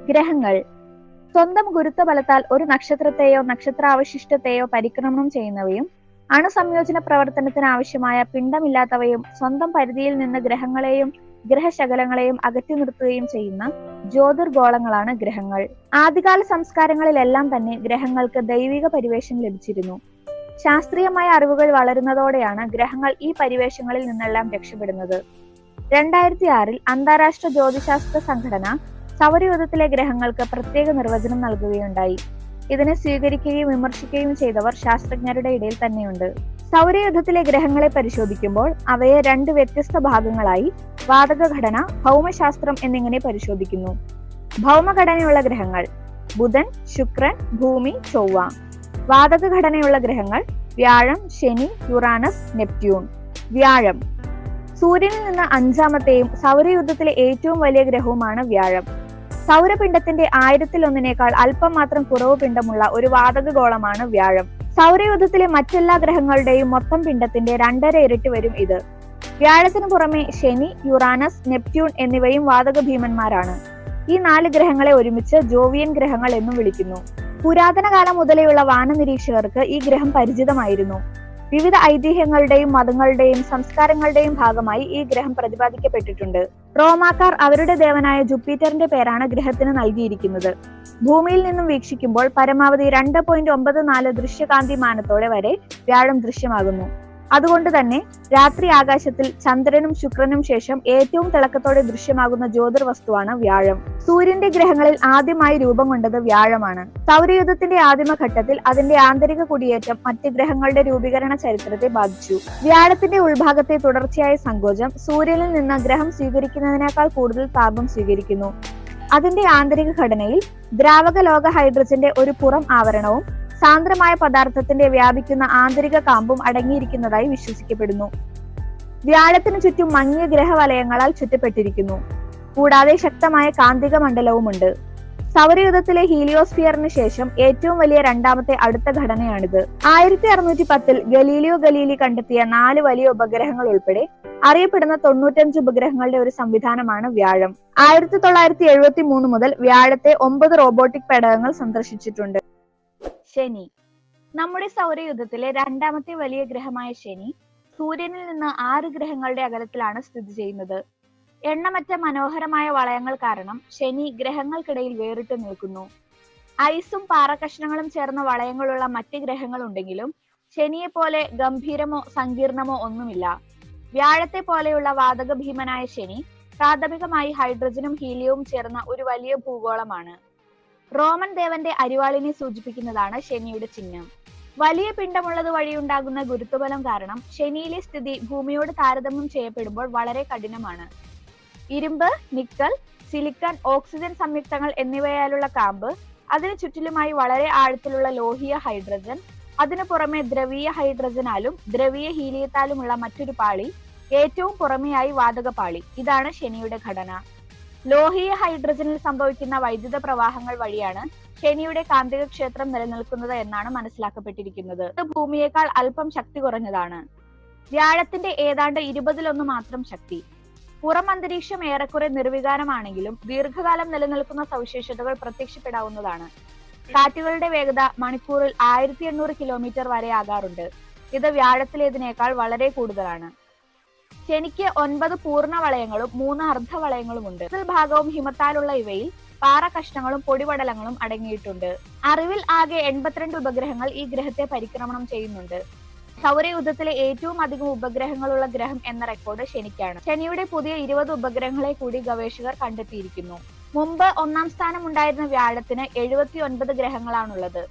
ഗ്രഹങ്ങൾ സ്വന്തം ഗുരുത്വബലത്താൽ ഒരു നക്ഷത്രത്തെയോ നക്ഷത്രാവശിഷ്ടത്തെയോ പരിക്രമണം ചെയ്യുന്നവയും അണുസംയോജന പ്രവർത്തനത്തിന് ആവശ്യമായ പിണ്ഡമില്ലാത്തവയും സ്വന്തം പരിധിയിൽ നിന്ന് ഗ്രഹങ്ങളെയും ഗ്രഹശകലങ്ങളെയും അകറ്റി നിർത്തുകയും ചെയ്യുന്ന ജ്യോതിർഗോളങ്ങളാണ് ഗ്രഹങ്ങൾ. ആദ്യകാല സംസ്കാരങ്ങളിലെല്ലാം തന്നെ ഗ്രഹങ്ങൾക്ക് ദൈവിക പരിവേഷം ലഭിച്ചിരുന്നു. ശാസ്ത്രീയമായ അറിവുകൾ വളരുന്നതോടെയാണ് ഗ്രഹങ്ങൾ ഈ പരിവേഷങ്ങളിൽ നിന്നെല്ലാം രക്ഷപ്പെടുന്നത്. 2006 അന്താരാഷ്ട്ര ജ്യോതിശാസ്ത്ര സംഘടന സൗരയൂഥത്തിലെ ഗ്രഹങ്ങൾക്ക് പ്രത്യേക നിർവചനം നൽകുകയുണ്ടായി. ഇതിനെ സ്വീകരിക്കുകയും വിമർശിക്കുകയും ചെയ്തവർ ശാസ്ത്രജ്ഞരുടെ ഇടയിൽ തന്നെയുണ്ട്. സൗരയൂഥത്തിലെ ഗ്രഹങ്ങളെ പരിശോധിക്കുമ്പോൾ അവയെ 2 വ്യത്യസ്ത ഭാഗങ്ങളായി വാതക ഘടന, ഭൗമശാസ്ത്രം എന്നിങ്ങനെ പരിശോധിക്കുന്നു. ഭൗമഘടനയുള്ള ഗ്രഹങ്ങൾ ബുധൻ, ശുക്രൻ, ഭൂമി, ചൊവ്വ. വാതക ഘടനയുള്ള ഗ്രഹങ്ങൾ വ്യാഴം, ശനി, യുറാനസ്, നെപ്റ്റ്യൂൺ. വ്യാഴം സൂര്യനിൽ നിന്ന് 5ാമത്തെയും സൗരയൂഥത്തിലെ ഏറ്റവും വലിയ ഗ്രഹവുമാണ് വ്യാഴം. സൗരപിണ്ഡത്തിന്റെ 1000-1 അല്പം മാത്രം കുറവ് പിണ്ഡമുള്ള ഒരു വാതക ഗോളമാണ് വ്യാഴം. സൗരയൂഥത്തിലെ മറ്റെല്ലാ ഗ്രഹങ്ങളുടെയും മൊത്തം പിണ്ഡത്തിന്റെ 2.5 ഇരട്ടി വരും ഇത്. വ്യാഴത്തിന് പുറമെ ശനി, യുറാനസ്, നെപ്റ്റ്യൂൺ എന്നിവയും വാതക ഭീമന്മാരാണ്. ഈ 4 ഗ്രഹങ്ങളെ ഒരുമിച്ച് ജോവിയൻ ഗ്രഹങ്ങൾ എന്നും വിളിക്കുന്നു. പുരാതന കാലം മുതലെയുള്ള വാനനിരീക്ഷകർക്ക് ഈ ഗ്രഹം പരിചിതമായിരുന്നു. വിവിധ ഐതിഹ്യങ്ങളുടെയും മതങ്ങളുടെയും സംസ്കാരങ്ങളുടെയും ഭാഗമായി ഈ ഗ്രഹം പ്രതിപാദിക്കപ്പെട്ടിട്ടുണ്ട്. റോമാക്കാർ അവരുടെ ദേവനായ ജുപ്പിറ്ററിന്റെ പേരാണ് ഗ്രഹത്തിന് നൽകിയിരിക്കുന്നത്. ഭൂമിയിൽ നിന്നും വീക്ഷിക്കുമ്പോൾ പരമാവധി 2.94 ദൃശ്യകാന്തിമാനത്തോടെ വരെ വ്യാഴം ദൃശ്യമാകുന്നു. അതുകൊണ്ട് തന്നെ രാത്രി ആകാശത്തിൽ ചന്ദ്രനും ശുക്രനും ശേഷം ഏറ്റവും തിളക്കത്തോടെ ദൃശ്യമാകുന്ന ജ്യോതിർവസ്തുവാണ് വ്യാഴം. സൂര്യന്റെ ഗ്രഹങ്ങളിൽ ആദ്യമായി രൂപം കൊണ്ടത് വ്യാഴമാണ്. സൗരയൂഥത്തിന്റെ ആദിമഘട്ടത്തിൽ അതിന്റെ ആന്തരിക കുടിയേറ്റം മറ്റ് ഗ്രഹങ്ങളുടെ രൂപീകരണ ചരിത്രത്തെ ബാധിച്ചു. വ്യാഴത്തിന്റെ ഉൾഭാഗത്തെ തുടർച്ചയായ സങ്കോചം സൂര്യനിൽ നിന്ന് ഗ്രഹം സ്വീകരിക്കുന്നതിനേക്കാൾ കൂടുതൽ താപം സ്വീകരിക്കുന്നു. അതിന്റെ ആന്തരിക ഘടനയിൽ ദ്രാവക ലോക ഹൈഡ്രജന്റെ ഒരു പുറം ആവരണവും സാന്ദ്രമായ പദാർത്ഥത്തിന്റെ വ്യാപിക്കുന്ന ആന്തരിക കാമ്പും അടങ്ങിയിരിക്കുന്നതായി വിശ്വസിക്കപ്പെടുന്നു. വ്യാഴത്തിന് ചുറ്റും മങ്ങിയ ഗ്രഹവലയങ്ങളാൽ ചുറ്റപ്പെട്ടിരിക്കുന്നു. കൂടാതെ ശക്തമായ കാന്തിക മണ്ഡലവുമുണ്ട്. സൗരയൂഥത്തിലെ ഹീലിയോസ്ഫിയറിന് ശേഷം ഏറ്റവും വലിയ 2ാമത്തെ അടുത്ത ഘടനയാണിത്. 1610 ഗലീലിയോ ഗലീലി കണ്ടെത്തിയ 4 വലിയ ഉപഗ്രഹങ്ങൾ ഉൾപ്പെടെ അറിയപ്പെടുന്ന 95 ഉപഗ്രഹങ്ങളുടെ ഒരു സംവിധാനമാണ് വ്യാഴം. 1973 മുതൽ വ്യാഴത്തെ 9 റോബോട്ടിക് പേടകങ്ങൾ സന്ദർശിച്ചിട്ടുണ്ട്. ശനി നമ്മുടെ സൗരയൂഥത്തിലെ 2ാമത്തെ വലിയ ഗ്രഹമായ ശനി സൂര്യനിൽ നിന്ന് 6 ഗ്രഹങ്ങളുടെ അകലത്തിലാണ് സ്ഥിതി ചെയ്യുന്നത്. എണ്ണമറ്റ മനോഹരമായ വളയങ്ങൾ കാരണം ശനി ഗ്രഹങ്ങൾക്കിടയിൽ വേറിട്ട് നിൽക്കുന്നു. ഐസും പാറക്കഷ്ണങ്ങളും ചേർന്ന വളയങ്ങളുള്ള മറ്റ് ഗ്രഹങ്ങൾ ഉണ്ടെങ്കിലും ശനിയെ പോലെ ഗംഭീരമോ സങ്കീർണമോ ഒന്നുമില്ല. വ്യാഴത്തെ പോലെയുള്ള വാതക ഭീമനായ ശനി പ്രാഥമികമായി ഹൈഡ്രജനും ഹീലിയവും ചേർന്ന ഒരു വലിയ ഭൂഗോളമാണ്. റോമൻ ദേവന്റെ അരിവാളിനെ സൂചിപ്പിക്കുന്നതാണ് ശനിയുടെ ചിഹ്നം. വലിയ പിണ്ഡമുള്ളത് വഴിയുണ്ടാകുന്ന ഗുരുത്വബലം കാരണം ശനിയിലെ സ്ഥിതി ഭൂമിയോട് താരതമ്യം ചെയ്യപ്പെടുമ്പോൾ വളരെ കഠിനമാണ്. ഇരുമ്പ്, നിക്കൽ, സിലിക്കൺ, ഓക്സിജൻ സംയുക്തങ്ങൾ എന്നിവയാലുള്ള കാമ്പ്, അതിനു ചുറ്റിലുമായി വളരെ ആഴത്തിലുള്ള ലോഹീയ ഹൈഡ്രജൻ, അതിനു പുറമെ ദ്രവീയ ഹൈഡ്രജനാലും ദ്രവീയ ഹീലിയത്താലുമുള്ള മറ്റൊരു പാളി, ഏറ്റവും പുറമെയായി വാതക പാളി. ഇതാണ് ശനിയുടെ ഘടന. ലോഹീയ ഹൈഡ്രജനിൽ സംഭവിക്കുന്ന വൈദ്യുത പ്രവാഹങ്ങൾ വഴിയാണ് ശനിയുടെ കാന്തിക ക്ഷേത്രം നിലനിൽക്കുന്നത് എന്നാണ് മനസ്സിലാക്കപ്പെട്ടിരിക്കുന്നത്. ഇത് ഭൂമിയേക്കാൾ അല്പം ശക്തി കുറഞ്ഞതാണ്. വ്യാഴത്തിന്റെ ഏതാണ്ട് 20-1 മാത്രം ശക്തി. പുറം അന്തരീക്ഷം ഏറെക്കുറെ നിർവികാരമാണെങ്കിലും ദീർഘകാലം നിലനിൽക്കുന്ന സവിശേഷതകൾ പ്രത്യക്ഷപ്പെടാവുന്നതാണ്. കാറ്റുകളുടെ വേഗത മണിക്കൂറിൽ 1800 കിലോമീറ്റർ വരെ ആകാറുണ്ട്. ഇത് വ്യാഴത്തിലേതിനേക്കാൾ വളരെ കൂടുതലാണ്. ശനിക്ക് 9 പൂർണ്ണ വളയങ്ങളും 3 അർദ്ധവളയങ്ങളുമുണ്ട്. ഭാഗവും ഹിമത്താലുള്ള ഇവയിൽ പാറ കഷ്ണങ്ങളും പൊടിപടലങ്ങളും അടങ്ങിയിട്ടുണ്ട്. അറിവിൽ ആകെ 82 ഉപഗ്രഹങ്ങൾ ഈ ഗ്രഹത്തെ പരിക്രമണം ചെയ്യുന്നുണ്ട്. സൗരയൂഥത്തിലെ ഏറ്റവും അധികം ഉപഗ്രഹങ്ങളുള്ള ഗ്രഹം എന്ന റെക്കോർഡ് ശനിക്കാണ്. ശനിയുടെ പുതിയ 20 ഉപഗ്രഹങ്ങളെ കൂടി ഗവേഷകർ കണ്ടെത്തിയിരിക്കുന്നു. മുമ്പ് 1ാം സ്ഥാനം ഉണ്ടായിരുന്ന വ്യാഴത്തിന് 79 ഗ്രഹങ്ങളാണുള്ളത്.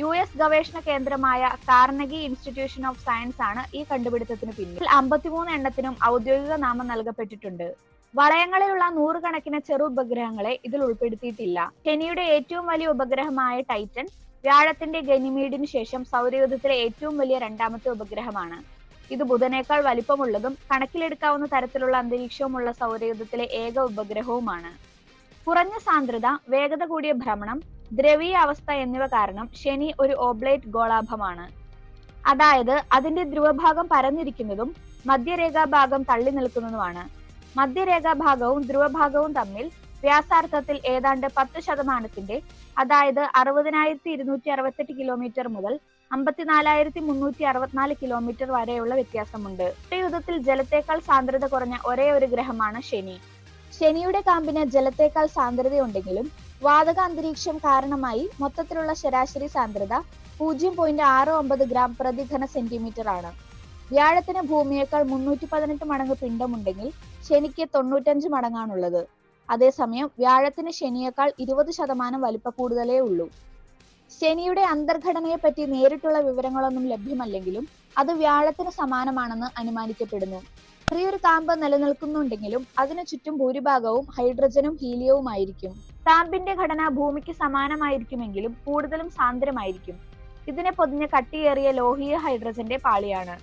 US ഗവേഷണ കേന്ദ്രമായ കാർണഗി ഇൻസ്റ്റിറ്റ്യൂഷൻ ഓഫ് സയൻസ് ആണ് ഈ കണ്ടുപിടുത്തത്തിന് പിന്നിൽ. 53 എണ്ണത്തിനും ഔദ്യോഗിക നാമം നൽകപ്പെട്ടിട്ടുണ്ട്. വളയങ്ങളിലുള്ള 100 കണക്കിന് ചെറു ഉപഗ്രഹങ്ങളെ ഇതിൽ ഉൾപ്പെടുത്തിയിട്ടില്ല. ശനിയുടെ ഏറ്റവും വലിയ ഉപഗ്രഹമായ ടൈറ്റൻ വ്യാഴത്തിന്റെ ഗനിമീഡിന് ശേഷം സൗരയൂഥത്തിലെ ഏറ്റവും വലിയ 2ാമത്തെ ഉപഗ്രഹമാണ്. ഇത് ബുധനേക്കാൾ വലിപ്പമുള്ളതും കണക്കിലെടുക്കാവുന്ന തരത്തിലുള്ള അന്തരീക്ഷവുമുള്ള സൗരയൂഥത്തിലെ ഏക ഉപഗ്രഹവുമാണ്. കുറഞ്ഞ സാന്ദ്രത, വേഗത കൂടിയ ഭ്രമണം, ദ്രവീയ അവസ്ഥ എന്നിവ കാരണം ശനി ഒരു ഓബ്ലേറ്റ് ഗോളാഭമാണ്. അതായത് അതിന്റെ ധ്രുവഭാഗം പരന്നിരിക്കുന്നതും മധ്യരേഖാഭാഗം തള്ളി നിൽക്കുന്നതുമാണ്. മധ്യരേഖാഭാഗവും ധ്രുവഭാഗവും തമ്മിൽ വ്യാസാർത്ഥത്തിൽ ഏതാണ്ട് 10%, അതായത് 60,268 കിലോമീറ്റർ മുതൽ 54,364 കിലോമീറ്റർ വരെയുള്ള വ്യത്യാസമുണ്ട്. സൗരയൂഥത്തിൽ ജലത്തേക്കാൾ സാന്ദ്രത കുറഞ്ഞ ഒരേ ഒരു ഗ്രഹമാണ് ശനി. ശനിയുടെ കാമ്പിന് ജലത്തേക്കാൾ സാന്ദ്രതയുണ്ടെങ്കിലും വാതക അന്തരീക്ഷം കാരണമായി മൊത്തത്തിലുള്ള ശരാശരി സാന്ദ്രത 0.69 ഗ്രാം പ്രതി ഘന സെന്റിമീറ്റർ ആണ്. വ്യാഴത്തിന് ഭൂമിയേക്കാൾ 318 മടങ്ങ് പിണ്ഡമുണ്ടെങ്കിൽ ശനിക്ക് 95 മടങ്ങാണുള്ളത്. അതേസമയം വ്യാഴത്തിന് ശനിയേക്കാൾ 20% വലിപ്പ കൂടുതലേ ഉള്ളൂ. ശനിയുടെ അന്തർഘടനയെ പറ്റി നേരിട്ടുള്ള വിവരങ്ങളൊന്നും ലഭ്യമല്ലെങ്കിലും അത് വ്യാഴത്തിന് സമാനമാണെന്ന് അനുമാനിക്കപ്പെടുന്നു. ചെറിയൊരു കാമ്പ് നിലനിൽക്കുന്നുണ്ടെങ്കിലും അതിനു ചുറ്റും ഭൂരിഭാഗവും ഹൈഡ്രജനും ഹീലിയവുമായിരിക്കും. കാമ്പിന്റെ ഘടന ഭൂമിക്ക് സമാനമായിരിക്കുമെങ്കിലും കൂടുതലും സാന്ദ്രമായിരിക്കും. ഇതിനെ പൊതിഞ്ഞ കട്ടിയേറിയ ലോഹീയ ഹൈഡ്രജന്റെ പാളിയാണ്.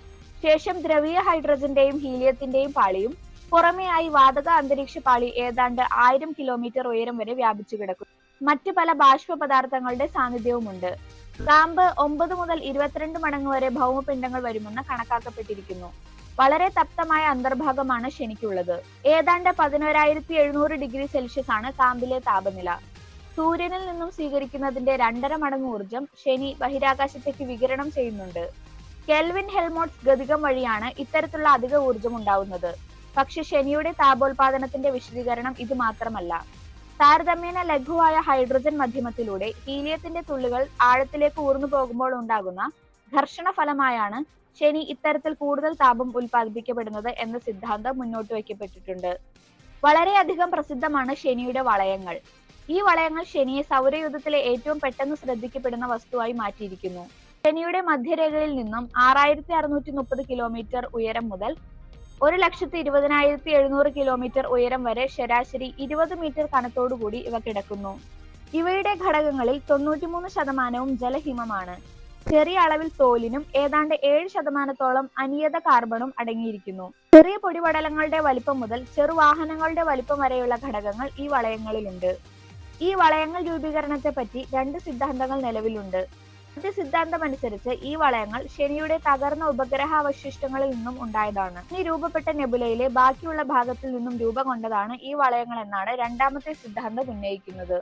ശേഷം ദ്രവീയ ഹൈഡ്രജന്റെയും ഹീലിയത്തിന്റെയും പാളിയും പുറമെയായി വാതക അന്തരീക്ഷ പാളി ഏതാണ്ട് 1000 കിലോമീറ്റർ ഉയരം വരെ വ്യാപിച്ചു കിടക്കുന്നു. മറ്റു പല ബാഷ്പ പദാർത്ഥങ്ങളുടെ സാന്നിധ്യവുമുണ്ട്. കാമ്പ് 9 മുതൽ 22 മടങ്ങ് വരെ ഭൗമപിണ്ഡങ്ങൾ വരുമെന്ന് കണക്കാക്കപ്പെട്ടിരിക്കുന്നു. വളരെ തപ്തമായ അന്തർഭാഗമാണ് ശനിക്കുള്ളത്. ഏതാണ്ട് 11,700 ഡിഗ്രി സെൽഷ്യസ് ആണ് കാമ്പിലെ താപനില. സൂര്യനിൽ നിന്നും സ്വീകരിക്കുന്നതിന്റെ 2.5 മടങ്ങ് ഊർജം ശനി ബഹിരാകാശത്തേക്ക് വികിരണം ചെയ്യുന്നുണ്ട്. കെൽവിൻ ഹെൽമോൾട്ട്സ് ഗതികം വഴിയാണ് ഇത്തരത്തിലുള്ള അധിക ഊർജം ഉണ്ടാവുന്നത്. പക്ഷെ ശനിയുടെ താപോൽപാദനത്തിന്റെ വിശദീകരണം ഇത് മാത്രമല്ല. താരതമ്യേന ലഘുവായ ഹൈഡ്രജൻ മധ്യമത്തിലൂടെ ഹീലിയത്തിന്റെ തുള്ളികൾ ആഴത്തിലേക്ക് ഊർന്നു പോകുമ്പോൾ ഉണ്ടാകുന്ന ഘർഷണ ഫലമായാണ് ശനി ഇത്തരത്തിൽ കൂടുതൽ താപം ഉൽപ്പാദിപ്പിക്കപ്പെടുന്നത് എന്ന സിദ്ധാന്തം മുന്നോട്ട് വയ്ക്കപ്പെട്ടിട്ടുണ്ട്. വളരെയധികം പ്രസിദ്ധമാണ് ശനിയുടെ വളയങ്ങൾ. ഈ വളയങ്ങൾ ശനിയെ സൗരയൂഥത്തിലെ ഏറ്റവും പെട്ടെന്ന് ശ്രദ്ധിക്കപ്പെടുന്ന വസ്തുവായി മാറ്റിയിരിക്കുന്നു. ശനിയുടെ മധ്യരേഖയിൽ നിന്നും 6,630 കിലോമീറ്റർ ഉയരം മുതൽ 1,20,700 കിലോമീറ്റർ ഉയരം വരെ ശരാശരി 20 മീറ്റർ കനത്തോടുകൂടി ഇവ കിടക്കുന്നു. ഇവയുടെ ഘടകങ്ങളിൽ 93% ജലഹിമമാണ്. ചെറിയ അളവിൽ തോലിനും ഏതാണ്ട് 7% അനിയത കാർബണും അടങ്ങിയിരിക്കുന്നു. ചെറിയ പൊടിപടലങ്ങളുടെ വലിപ്പം മുതൽ ചെറുവാഹനങ്ങളുടെ വലിപ്പം വരെയുള്ള ഘടകങ്ങൾ ഈ വളയങ്ങളിലുണ്ട്. ഈ വളയങ്ങൾ രൂപീകരണത്തെ പറ്റി 2 സിദ്ധാന്തങ്ങൾ നിലവിലുണ്ട്. ആദ്യ സിദ്ധാന്തം അനുസരിച്ച് ഈ വളയങ്ങൾ ശനിയുടെ തകർന്ന ഉപഗ്രഹാവശിഷ്ടങ്ങളിൽ നിന്നും ഉണ്ടായതാണ്. ഈ രൂപപ്പെട്ട നെബുലയിലെ ബാക്കിയുള്ള ഭാഗത്തിൽ നിന്നും രൂപം കൊണ്ടതാണ് ഈ വളയങ്ങൾ എന്നാണ് രണ്ടാമത്തെ സിദ്ധാന്തം ഉന്നയിക്കുന്നത്.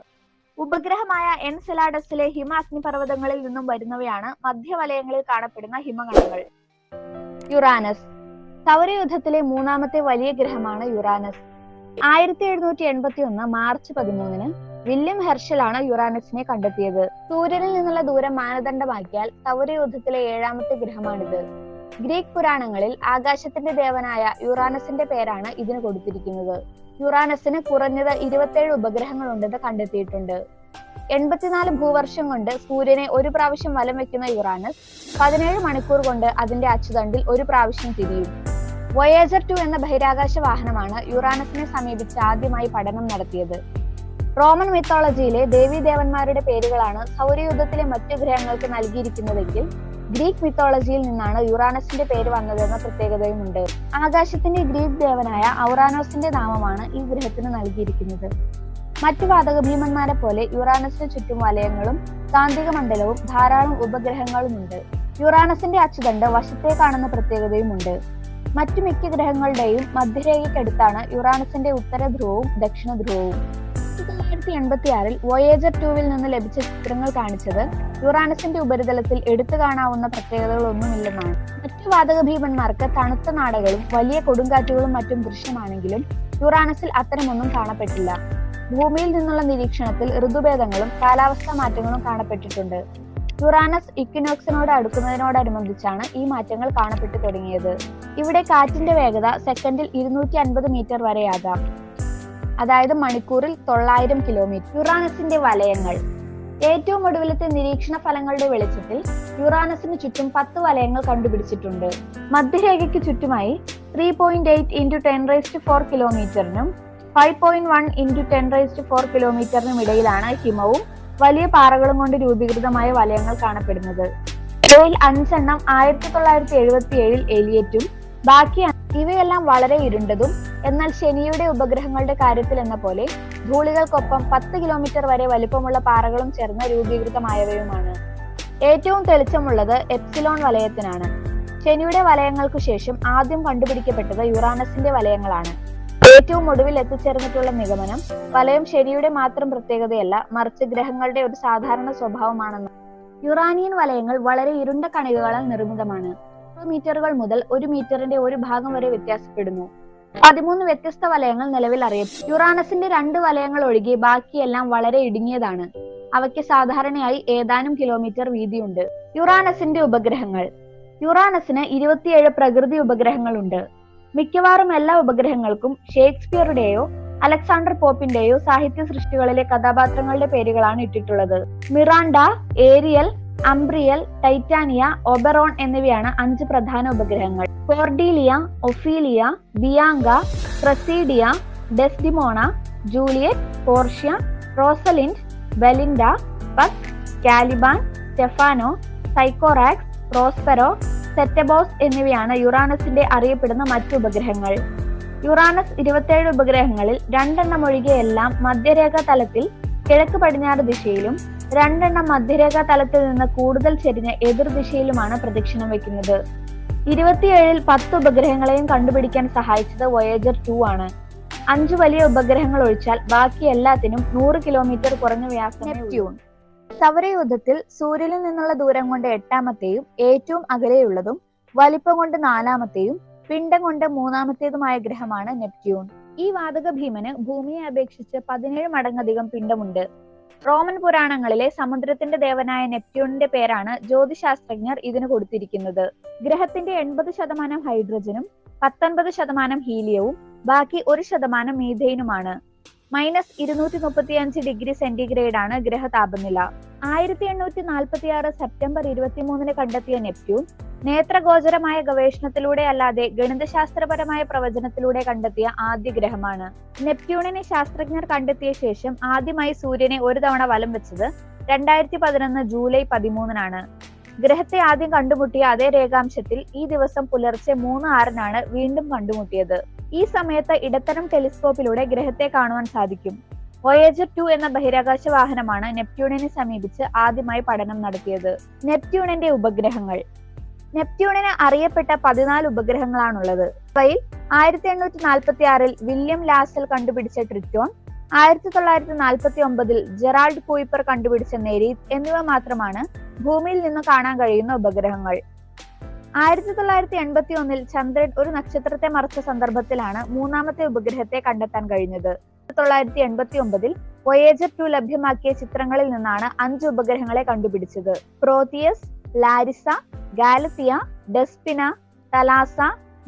ഉപഗ്രഹമായ എൻസെലാഡസിലെ ഹിമ അഗ്നിപർവ്വതങ്ങളിൽ നിന്നും വരുന്നവയാണ് മധ്യവലയങ്ങളിൽ കാണപ്പെടുന്ന ഹിമകണങ്ങൾ. യുറാനസ് സൗരയൂഥത്തിലെ 3ാമത്തെ വലിയ ഗ്രഹമാണ് യുറാനസ്. 1781 മാർച്ച് 13 വില്യം ഹെർഷലാണ് യുറാനസിനെ കണ്ടെത്തിയത്. സൂര്യനിൽ നിന്നുള്ള ദൂരം മാനദണ്ഡമാക്കിയാൽ സൗരയൂഥത്തിലെ 7ാമത്തെ ഗ്രഹമാണിത്. ഗ്രീക്ക് പുരാണങ്ങളിൽ ആകാശത്തിന്റെ ദേവനായ യുറാനസിന്റെ പേരാണ് ഇതിന് കൊടുത്തിരിക്കുന്നത്. യുറാനസിന് കുറഞ്ഞത് 27 ഉപഗ്രഹങ്ങൾ ഉണ്ടെന്ന് കണ്ടെത്തിയിട്ടുണ്ട്. 84 ഭൂവർഷം കൊണ്ട് സൂര്യനെ ഒരു പ്രാവശ്യം വലം വെക്കുന്ന യുറാനസ് 17 മണിക്കൂർ കൊണ്ട് അതിന്റെ അച്ചുതണ്ടിൽ ഒരു പ്രാവശ്യം തിരിയും. വോയേജർ 2 എന്ന ബഹിരാകാശ വാഹനമാണ് യുറാനസിനെ സമീപിച്ച് ആദ്യമായി പഠനം നടത്തിയത്. റോമൻ മിത്തോളജിയിലെ ദേവീദേവന്മാരുടെ പേരുകളാണ് സൗരയൂഥത്തിലെ മറ്റു ഗ്രഹങ്ങൾക്ക് നൽകിയിരിക്കുന്നതെങ്കിൽ ഗ്രീക്ക് മിത്തോളജിയിൽ നിന്നാണ് യുറാനസിന്റെ പേര് വന്നതെന്ന പ്രത്യേകതയുമുണ്ട്. ആകാശത്തിന്റെ ഗ്രീക്ക് ദേവനായ ഔറാനോസിന്റെ നാമമാണ് ഈ ഗ്രഹത്തിന് നൽകിയിരിക്കുന്നത്. മറ്റു വാതക ഭീമന്മാരെ പോലെ യുറാനസിന് ചുറ്റും വലയങ്ങളും കാന്തിക മണ്ഡലവും ധാരാളം ഉപഗ്രഹങ്ങളുമുണ്ട്. യുറാനസിന്റെ അച്ചുതണ്ട് വശത്തെ കാണുന്ന പ്രത്യേകതയുമുണ്ട്. മറ്റു മിക്ക ഗ്രഹങ്ങളുടെയും മധ്യരേഖയ്ക്കടുത്താണ് യുറാനസിന്റെ ഉത്തര ധ്രുവവും ദക്ഷിണ ധ്രുവവും. 1986 വോയേജർ 2 നിന്ന് ലഭിച്ച ചിത്രങ്ങൾ കാണിച്ചത് യുറാനസിന്റെ ഉപരിതലത്തിൽ എടുത്തു കാണാവുന്ന പ്രത്യേകതകളൊന്നുമില്ലെന്നാണ്. മറ്റു വാതക ഭീമന്മാർക്ക് തണുത്ത നാടകളും വലിയ കൊടുങ്കാറ്റുകളും മറ്റും ദൃശ്യമാണെങ്കിലും യുറാനസിൽ അത്തരമൊന്നും കാണപ്പെട്ടില്ല. ഭൂമിയിൽ നിന്നുള്ള നിരീക്ഷണത്തിൽ ഋതുഭേദങ്ങളും കാലാവസ്ഥാ മാറ്റങ്ങളും കാണപ്പെട്ടിട്ടുണ്ട്. യുറാനസ് ഇക്വിനോക്സിനോട് അടുക്കുന്നതിനോടനുബന്ധിച്ചാണ് ഈ മാറ്റങ്ങൾ കാണപ്പെട്ടു തുടങ്ങിയത്. ഇവിടെ കാറ്റിന്റെ വേഗത സെക്കൻഡിൽ 250 മീറ്റർ വരെയാകാം, അതായത് മണിക്കൂറിൽ 900 കിലോമീറ്റർ. യുറാനസിന്റെ വലയങ്ങൾ. ഏറ്റവും ഒടുവിലത്തെ നിരീക്ഷണ ഫലങ്ങളുടെ വെളിച്ചത്തിൽ യുറാനസിന് ചുറ്റും 10 വലയങ്ങൾ കണ്ടുപിടിച്ചിട്ടുണ്ട്. മധ്യരേഖയ്ക്ക് ചുറ്റുമായി 3.8 × 10⁴ കിലോമീറ്ററിനും 5.1 × 10⁴ കിലോമീറ്ററിനും ഇടയിലാണ് ഹിമവും വലിയ പാറകളും കൊണ്ട് രൂപീകൃതമായ വലയങ്ങൾ കാണപ്പെടുന്നത്. ഇവയിൽ 5 എണ്ണം 1977 എലിയറ്റും ബാക്കി ഇവയെല്ലാം വളരെ ഇരുണ്ടതും എന്നാൽ ശനിയുടെ ഉപഗ്രഹങ്ങളുടെ കാര്യത്തിൽ എന്ന പോലെ ധൂളികൾക്കൊപ്പം 10 കിലോമീറ്റർ വരെ വലിപ്പമുള്ള പാറകളും ചേർന്ന് രൂപീകൃതമായവയുമാണ്. ഏറ്റവും തെളിച്ചമുള്ളത് എപ്സിലോൺ വലയത്തിനാണ്. ശനിയുടെ വലയങ്ങൾക്കു ശേഷം ആദ്യം കണ്ടുപിടിക്കപ്പെട്ടത് യുറാനസിന്റെ വലയങ്ങളാണ്. ഏറ്റവും ഒടുവിൽ എത്തിച്ചേർന്നിട്ടുള്ള നിഗമനം വലയം ശരിയുടെ മാത്രം പ്രത്യേകതയല്ല, മറിച്ച് ഗ്രഹങ്ങളുടെ ഒരു സാധാരണ സ്വഭാവമാണെന്ന്. യുറാനിയൻ വലയങ്ങൾ വളരെ ഇരുണ്ട കണികകളാൽ നിർമ്മിതമാണ്. മീറ്ററുകൾ മുതൽ 1 മീറ്ററിന്റെ ഒരു ഭാഗം വരെ വ്യത്യാസപ്പെടുന്നു. 13 വ്യത്യസ്ത വലയങ്ങൾ നിലവിൽ അറിയപ്പെടുന്നു. യുറാനസിന്റെ 2 വലയങ്ങൾ ഒഴികെ ബാക്കിയെല്ലാം വളരെ ഇടുങ്ങിയതാണ്. അവയ്ക്ക് സാധാരണയായി ഏതാനും കിലോമീറ്റർ വീതിയുണ്ട്. യുറാനസിന്റെ ഉപഗ്രഹങ്ങൾ. യുറാനസിന് 27 പ്രകൃതി ഉപഗ്രഹങ്ങളുണ്ട്. മിക്കവാറും എല്ലാ ഉപഗ്രഹങ്ങൾക്കും ഷേക്സ്പിയറുടെയോ അലക്സാണ്ടർ പോപ്പിന്റെയോ സാഹിത്യ സൃഷ്ടികളിലെ കഥാപാത്രങ്ങളുടെ പേരുകളാണ് ഇട്ടിട്ടുള്ളത്. Miranda, Ariel, Umbriel, Titania, Oberon എന്നിവയാണ് 5 പ്രധാന ഉപഗ്രഹങ്ങൾ. Cordelia, Ophelia, Bianca, Cressida, Desdemona, Juliet, Portia, Rosalind, Belinda, Puck, Caliban, Stephano, Sycorax, Prospero, Setebos എന്നിവയാണ് യുറാനസിന്റെ അറിയപ്പെടുന്ന മറ്റു ഉപഗ്രഹങ്ങൾ. യുറാനസ് 27 ഉപഗ്രഹങ്ങളിൽ 2 എണ്ണം ഒഴികെയെല്ലാം മധ്യരേഖാ തലത്തിൽ കിഴക്ക് പടിഞ്ഞാറ് ദിശയിലും 2 എണ്ണം മധ്യരേഖാ തലത്തിൽ നിന്ന് കൂടുതൽ ചെരിഞ്ഞ എതിർദിശയിലുമാണ് പ്രദക്ഷിണം വയ്ക്കുന്നത്. 27-ൽ 10 ഉപഗ്രഹങ്ങളെയും കണ്ടുപിടിക്കാൻ സഹായിച്ചത് വോയേജർ 2 ആണ്. 5 വലിയ ഉപഗ്രഹങ്ങൾ ഒഴിച്ചാൽ ബാക്കി എല്ലാത്തിനും 100 കിലോമീറ്റർ കുറഞ്ഞ വ്യാസം. നെപ്റ്റ്യൂൺ സൗരയൂഥത്തിൽ സൂര്യനിൽ നിന്നുള്ള ദൂരം കൊണ്ട് 8ാമത്തെയും ഏറ്റവും അകലെയുള്ളതും വലിപ്പം കൊണ്ട് 4ാമത്തെയും പിണ്ഡം കൊണ്ട് 3ാമത്തേതുമായ ഗ്രഹമാണ് നെപ്റ്റ്യൂൺ. ഈ വാതക ഭീമന് ഭൂമിയെ അപേക്ഷിച്ച് 17 മടങ്ങധികം പിണ്ഡമുണ്ട്. റോമൻ പുരാണങ്ങളിലെ സമുദ്രത്തിന്റെ ദേവനായ നെപ്റ്റ്യൂണിന്റെ പേരാണ് ജ്യോതിശാസ്ത്രജ്ഞർ ഇതിന് കൊടുത്തിരിക്കുന്നത്. ഗ്രഹത്തിന്റെ 80% ഹൈഡ്രജനും 19% ഹീലിയവും ബാക്കി 1% മീഥെയിനുമാണ്. -235 ഡിഗ്രി സെന്റിഗ്രേഡ് ആണ് ഗ്രഹ താപനില. 1846 സെപ്റ്റംബർ 23-ന് കണ്ടെത്തിയ നെപ്റ്റ്യൂൺ നേത്രഗോചരമായ ഗവേഷണത്തിലൂടെ അല്ലാതെ ഗണിതശാസ്ത്രപരമായ പ്രവചനത്തിലൂടെ കണ്ടെത്തിയ ആദ്യ ഗ്രഹമാണ്. നെപ്റ്റ്യൂണിനെ ശാസ്ത്രജ്ഞർ കണ്ടെത്തിയ ശേഷം ആദ്യമായി സൂര്യനെ ഒരു തവണ വലം വെച്ചത് 2011 ജൂലൈ 13-നാണ്. ഗ്രഹത്തെ ആദ്യം കണ്ടുമുട്ടിയ അതേ രേഖാംശത്തിൽ ഈ ദിവസം പുലർച്ചെ 3:06-നാണ് വീണ്ടും കണ്ടുമുട്ടിയത്. ഈ സമയത്ത് ഇടത്തരം ടെലിസ്കോപ്പിലൂടെ ഗ്രഹത്തെ കാണുവാൻ സാധിക്കും. വോയേജർ 2 എന്ന ബഹിരാകാശ വാഹനമാണ് നെപ്റ്റ്യൂണിനെ സമീപിച്ച് ആദ്യമായി പഠനം നടത്തിയത്. നെപ്റ്റ്യൂണിന്റെ ഉപഗ്രഹങ്ങൾ. നെപ്റ്റ്യൂണിന് അറിയപ്പെട്ട 14 ഉപഗ്രഹങ്ങളാണുള്ളത്. അവയിൽ 1846-ൽ വില്യം ലാസൽ കണ്ടുപിടിച്ച ട്രിറ്റോൺ, 1949-ൽ ജെറാൾഡ് കുയിപ്പർ കണ്ടുപിടിച്ച നെരീത് എന്നിവ മാത്രമാണ് ഭൂമിയിൽ നിന്ന് കാണാൻ കഴിയുന്ന ഉപഗ്രഹങ്ങൾ. 1981-ൽ ചന്ദ്രൻ ഒരു നക്ഷത്രത്തെ മറച്ച സന്ദർഭത്തിലാണ് 3ാമത്തെ ഉപഗ്രഹത്തെ കണ്ടെത്താൻ കഴിഞ്ഞത്. 1989-ൽ വോയേജർ 2 ലഭ്യമാക്കിയ ചിത്രങ്ങളിൽ നിന്നാണ് 5 ഉപഗ്രഹങ്ങളെ കണ്ടുപിടിച്ചത്. പ്രോത്തിയസ്, ലാരിസ, ഗാലത്തിയ, ഡെസ്പിന, തലാസ,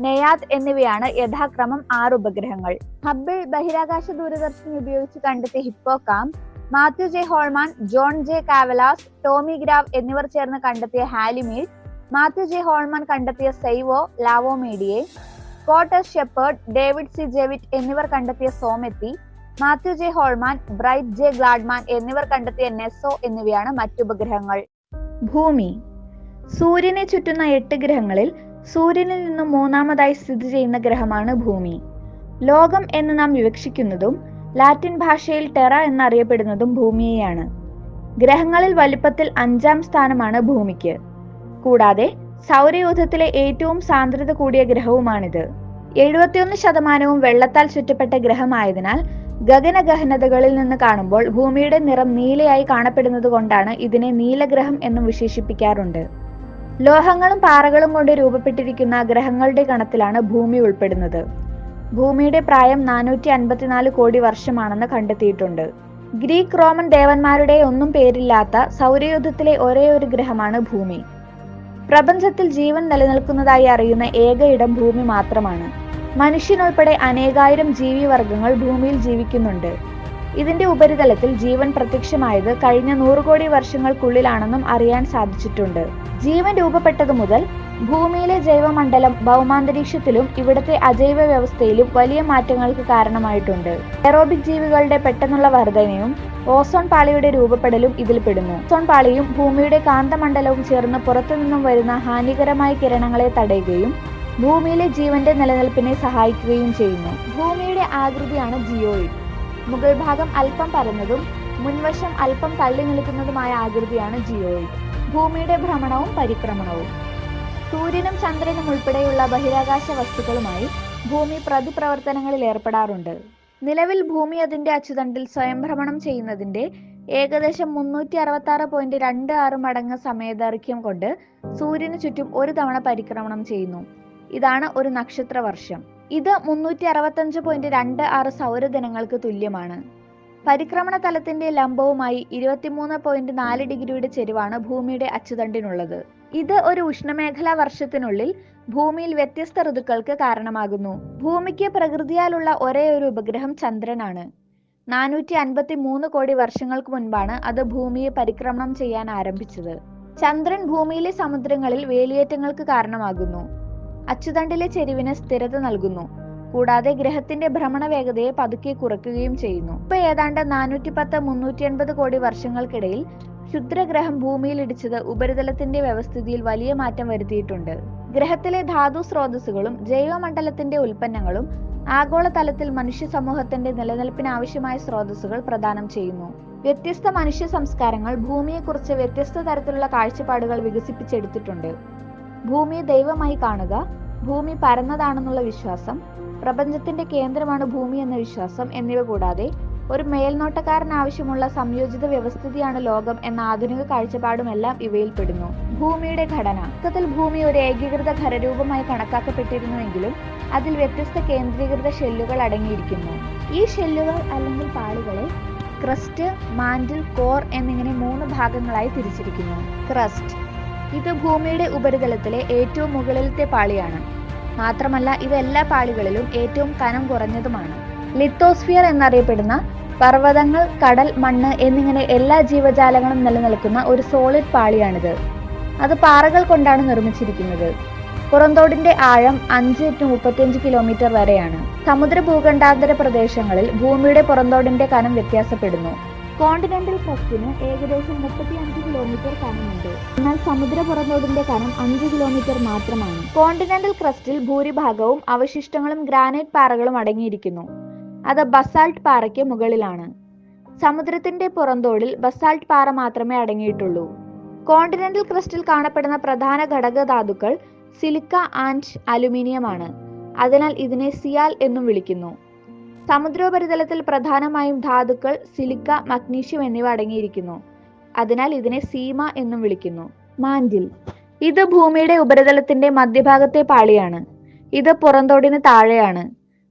നെയാദ് എന്നിവയാണ് യഥാക്രമം 6 ഉപഗ്രഹങ്ങൾ. ഹബിൾ ബഹിരാകാശ ദൂരദർശിനി ഉപയോഗിച്ച് കണ്ടെത്തിയ Hippocamp, Matthew J Holman, John J Kavelaars, Tommy Grav എന്നിവർ ചേർന്ന് കണ്ടെത്തിയ ഹാലിമീഡ്, മാത്യു ജെ ഹോൾമാൻ കണ്ടെത്തിയ സൈവോ ലാവോമീഡിയെ, Scott S Sheppard, David C Jewitt എന്നിവർ കണ്ടെത്തിയ Psamathe, Matthew J Holman, Brett J Gladman എന്നിവർ കണ്ടെത്തിയ നെസോ എന്നിവയാണ് മറ്റുപഗ്രഹങ്ങൾ. ഭൂമി. സൂര്യനെ ചുറ്റുന്ന 8 ഗ്രഹങ്ങളിൽ സൂര്യനിൽ നിന്നും 3ാമതായി സ്ഥിതി ചെയ്യുന്ന ഗ്രഹമാണ് ഭൂമി. ലോകം എന്ന് നാം വിവക്ഷിക്കുന്നതും ലാറ്റിൻ ഭാഷയിൽ ടെറ എന്നറിയപ്പെടുന്നതും ഭൂമിയെയാണ്. ഗ്രഹങ്ങളിൽ വലിപ്പത്തിൽ 5ാം സ്ഥാനമാണ് ഭൂമിക്ക്. കൂടാതെ സൗരയൂഥത്തിലെ ഏറ്റവും സാന്ദ്രത കൂടിയ ഗ്രഹവുമാണിത്. 71% വെള്ളത്താൽ ചുറ്റപ്പെട്ട ഗ്രഹമായതിനാൽ ഗഗനഗഹനതകളിൽ നിന്ന് കാണുമ്പോൾ ഭൂമിയുടെ നിറം നീലയായി കാണപ്പെടുന്നത് കൊണ്ടാണ് ഇതിനെ നീലഗ്രഹം എന്നും വിശേഷിപ്പിക്കാറുണ്ട്. ലോഹങ്ങളും പാറകളും കൊണ്ട് രൂപപ്പെട്ടിരിക്കുന്ന ഗ്രഹങ്ങളുടെ ഗണത്തിലാണ് ഭൂമി ഉൾപ്പെടുന്നത്. ഭൂമിയുടെ പ്രായം 454 കോടി വർഷമാണെന്ന് കണ്ടെത്തിയിട്ടുണ്ട്. ഗ്രീക്ക് റോമൻ ദേവന്മാരുടെ ഒന്നും പേരില്ലാത്ത സൗരയൂഥത്തിലെ ഒരേയൊരു ഗ്രഹമാണ് ഭൂമി. പ്രപഞ്ചത്തിൽ ജീവൻ നിലനിൽക്കുന്നതായി അറിയുന്ന ഏക ഇടം ഭൂമി മാത്രമാണ്. മനുഷ്യനുൾപ്പെടെ അനേകായിരം ജീവിവർഗങ്ങൾ ഭൂമിയിൽ ജീവിക്കുന്നുണ്ട്. ഇതിന്റെ ഉപരിതലത്തിൽ ജീവൻ പ്രത്യക്ഷമായത് കഴിഞ്ഞ 100 കോടി വർഷങ്ങൾക്കുള്ളിലാണെന്നും അറിയാൻ സാധിച്ചിട്ടുണ്ട്. ജീവൻ രൂപപ്പെട്ടതു മുതൽ ഭൂമിയിലെ ജൈവമണ്ഡലം ഭൗമാന്തരീക്ഷത്തിലും ഇവിടത്തെ അജൈവ വ്യവസ്ഥയിലും വലിയ മാറ്റങ്ങൾക്ക് കാരണമായിട്ടുണ്ട്. എറോബിക് ജീവികളുടെ പെട്ടെന്നുള്ള വർധനയും ഓസോൺ പാളിയുടെ രൂപപ്പെടലും ഇതിൽപ്പെടുന്നു. ഓസോൺ പാളിയും ഭൂമിയുടെ കാന്തമണ്ഡലവും ചേർന്ന് പുറത്തുനിന്നും വരുന്ന ഹാനികരമായ കിരണങ്ങളെ തടയുകയും ഭൂമിയിലെ ജീവന്റെ നിലനിൽപ്പിനെ സഹായിക്കുകയും ചെയ്യുന്നു. ഭൂമിയുടെ ആകൃതിയാണ് ജിയോയിഡ്. മുകൾ ഭാഗം അല്പം പരന്നതും മുൻവശം അല്പം തള്ളി നിൽക്കുന്നതുമായ ആകൃതിയാണ് ജിയോയിഡ്. ഭൂമിയുടെ ഭ്രമണവും പരിക്രമണവും. സൂര്യനും ചന്ദ്രനും ഉൾപ്പെടെയുള്ള ബഹിരാകാശ വസ്തുക്കളുമായി ഭൂമി പ്രതിപ്രവർത്തനങ്ങളിൽ ഏർപ്പെടാറുണ്ട്. നിലവിൽ ഭൂമി അതിന്റെ അച്ചുതണ്ടിൽ സ്വയംഭ്രമണം ചെയ്യുന്നതിന്റെ ഏകദേശം 366.26 മടങ്ങ് സമയദൈർഘ്യം കൊണ്ട് സൂര്യന് ചുറ്റും ഒരു തവണ പരിക്രമണം ചെയ്യുന്നു. ഇതാണ് ഒരു നക്ഷത്ര വർഷം. ഇത് 365.26 സൗരദിനങ്ങൾക്ക് തുല്യമാണ്. പരിക്രമണ തലത്തിന്റെ ലംബവുമായി 23.4 ഡിഗ്രിയുടെ ചെരിവാണ് ഭൂമിയുടെ അച്ചുതണ്ടിനുള്ളത്. ഇത് ഒരു ഉഷ്ണമേഖലാ വർഷത്തിനുള്ളിൽ ഭൂമിയിൽ വ്യത്യസ്ത ഋതുക്കൾക്ക് കാരണമാകുന്നു. ഭൂമിക്ക് പ്രകൃതിയാലുള്ള ഒരേ ഒരു ഉപഗ്രഹം ചന്ദ്രനാണ്. 453 കോടി വർഷങ്ങൾക്ക് മുൻപാണ് അത് ഭൂമിയെ പരിക്രമണം ചെയ്യാൻ ആരംഭിച്ചത്. ചന്ദ്രൻ ഭൂമിയിലെ സമുദ്രങ്ങളിൽ വേലിയേറ്റങ്ങൾക്ക് കാരണമാകുന്നു. അച്ചുതണ്ടിലെ ചെരിവിന് സ്ഥിരത നൽകുന്നു. കൂടാതെ ഗ്രഹത്തിന്റെ ഭ്രമണ വേഗതയെ പതുക്കെ കുറയ്ക്കുകയും ചെയ്യുന്നു. ഇപ്പൊ ഏതാണ്ട് 410-380 കോടി വർഷങ്ങൾക്കിടയിൽ ക്ഷുദ്രഗ്രഹം ഭൂമിയിൽ ഇടിച്ചത് ഉപരിതലത്തിന്റെ വ്യവസ്ഥിതിയിൽ വലിയ മാറ്റം വരുത്തിയിട്ടുണ്ട്. ഗ്രഹത്തിലെ ധാതു സ്രോതസ്സുകളും ജൈവമണ്ഡലത്തിന്റെ ഉൽപ്പന്നങ്ങളും ആഗോളതലത്തിൽ മനുഷ്യ സമൂഹത്തിന്റെ നിലനിൽപ്പിന് ആവശ്യമായ സ്രോതസ്സുകൾ പ്രദാനം ചെയ്യുന്നു. വ്യത്യസ്ത മനുഷ്യ സംസ്കാരങ്ങൾ ഭൂമിയെക്കുറിച്ച് വ്യത്യസ്ത തരത്തിലുള്ള കാഴ്ചപ്പാടുകൾ വികസിപ്പിച്ചെടുത്തിട്ടുണ്ട്. ഭൂമിയെ ദൈവമായി കാണുക, ഭൂമി പരന്നതാണെന്നുള്ള വിശ്വാസം, പ്രപഞ്ചത്തിന്റെ കേന്ദ്രമാണ് ഭൂമി എന്ന വിശ്വാസം എന്നിവ കൂടാതെ ഒരു മേൽനോട്ടക്കാരൻ ആവശ്യമുള്ള സംയോജിത വ്യവസ്ഥിതിയാണ് ലോകം എന്ന ആധുനിക കാഴ്ചപ്പാടുമെല്ലാം ഇവയിൽ പെടുന്നു. ഭൂമിയുടെ ഘടന. ത്തിൽ ഭൂമി ഒരു ഏകീകൃത ഖരരൂപമായി കണക്കാക്കപ്പെട്ടിരുന്നുവെങ്കിലും അതിൽ വ്യത്യസ്ത കേന്ദ്രീകൃത ഷെല്ലുകൾ അടങ്ങിയിരിക്കുന്നു. ഈ ഷെല്ലുകൾ അല്ലെങ്കിൽ പാളികളെ ക്രസ്റ്റ്, മാന്റിൽ, കോർ എന്നിങ്ങനെ 3 ഭാഗങ്ങളായി തിരിച്ചിരിക്കുന്നു. ക്രസ്റ്റ് ഇത് ഭൂമിയുടെ ഉപരിതലത്തിലെ ഏറ്റവും മുകളിലത്തെ പാളിയാണ്. മാത്രമല്ല ഇത് എല്ലാ പാളികളിലും ഏറ്റവും കനം കുറഞ്ഞതുമാണ്. ലിത്തോസ്ഫിയർ എന്നറിയപ്പെടുന്ന പർവ്വതങ്ങൾ, കടൽ, മണ്ണ് എന്നിങ്ങനെ എല്ലാ ജീവജാലങ്ങളും നിലനിൽക്കുന്ന ഒരു സോളിഡ് പാളിയാണിത്. അത് പാറകൾ കൊണ്ടാണ് നിർമ്മിച്ചിരിക്കുന്നത്. പുറന്തോടിന്റെ ആഴം 5-35 കിലോമീറ്റർ വരെയാണ്. സമുദ്ര ഭൂഖണ്ഡാന്തര പ്രദേശങ്ങളിൽ ഭൂമിയുടെ പുറന്തോടിന്റെ കനം വ്യത്യാസപ്പെടുന്നു. കോണ്ടിനെന്റൽ ക്രസ്റ്റിന് ഏകദേശം 35 കിലോമീറ്റർ കനമുണ്ട്. എന്നാൽ സമുദ്ര പുറന്തോടിന്റെ കനം 5 കിലോമീറ്റർ മാത്രമാണ്. കോണ്ടിനെന്റൽ ക്രസ്റ്റിൽ ഭൂരിഭാഗവും അവശിഷ്ടങ്ങളും ഗ്രാനൈറ്റ് പാറകളും അടങ്ങിയിരിക്കുന്നു. അത് ബസാൾട്ട് പാറയ്ക്ക് മുകളിലാണ്. സമുദ്രത്തിന്റെ പുറന്തോടിൽ ബസാൾട്ട് പാറ മാത്രമേ അടങ്ങിയിട്ടുള്ളൂ. കോണ്ടിനെന്റൽ ക്രസ്റ്റിൽ കാണപ്പെടുന്ന പ്രധാന ഘടക ധാതുക്കൾ സിലിക്ക ആൻഡ് അലുമിനിയമാണ്. അതിനാൽ ഇതിനെ സിയാൽ എന്നും വിളിക്കുന്നു. സമുദ്രോപരിതലത്തിൽ പ്രധാനമായും ധാതുക്കൾ സിലിക്ക, മഗ്നീഷ്യം എന്നിവ അടങ്ങിയിരിക്കുന്നു. അതിനാൽ ഇതിനെ സീമ എന്നും വിളിക്കുന്നു. മാന്റിൽ ഇത് ഭൂമിയുടെ ഉപരിതലത്തിന്റെ മധ്യഭാഗത്തെ പാളിയാണ്. ഇത് പുറന്തോടിന് താഴെയാണ്.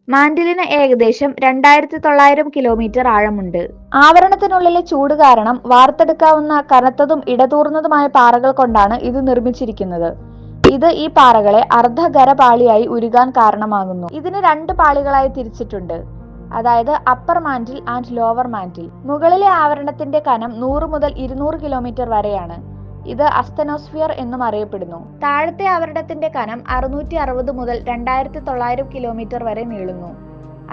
മാന്റിലിന് ഏകദേശം 2900 കിലോമീറ്റർ ആഴമുണ്ട്. ആവരണത്തിനുള്ളിലെ ചൂട് കാരണം വാർത്തെടുക്കാവുന്ന കനത്തതും ഇടതൂർന്നതുമായ പാറകൾ കൊണ്ടാണ് ഇത് നിർമ്മിച്ചിരിക്കുന്നത്. ഇത് ഈ പാറകളെ അർദ്ധഖര പാളിയായി ഉരുകാൻ കാരണമാകുന്നു. ഇതിന് 2 പാളികളായി തിരിച്ചിട്ടുണ്ട്, അതായത് upper mantle and lower mantle. മുകളിലെ ആവരണത്തിന്റെ കനം 100 മുതൽ 200 കിലോമീറ്റർ വരെയാണ്. ഇത് അസ്തനോസ്ഫിയർ എന്നും അറിയപ്പെടുന്നു. താഴത്തെ ആവരണത്തിന്റെ കനം 660 മുതൽ 2900 കിലോമീറ്റർ വരെ നീളുന്നു.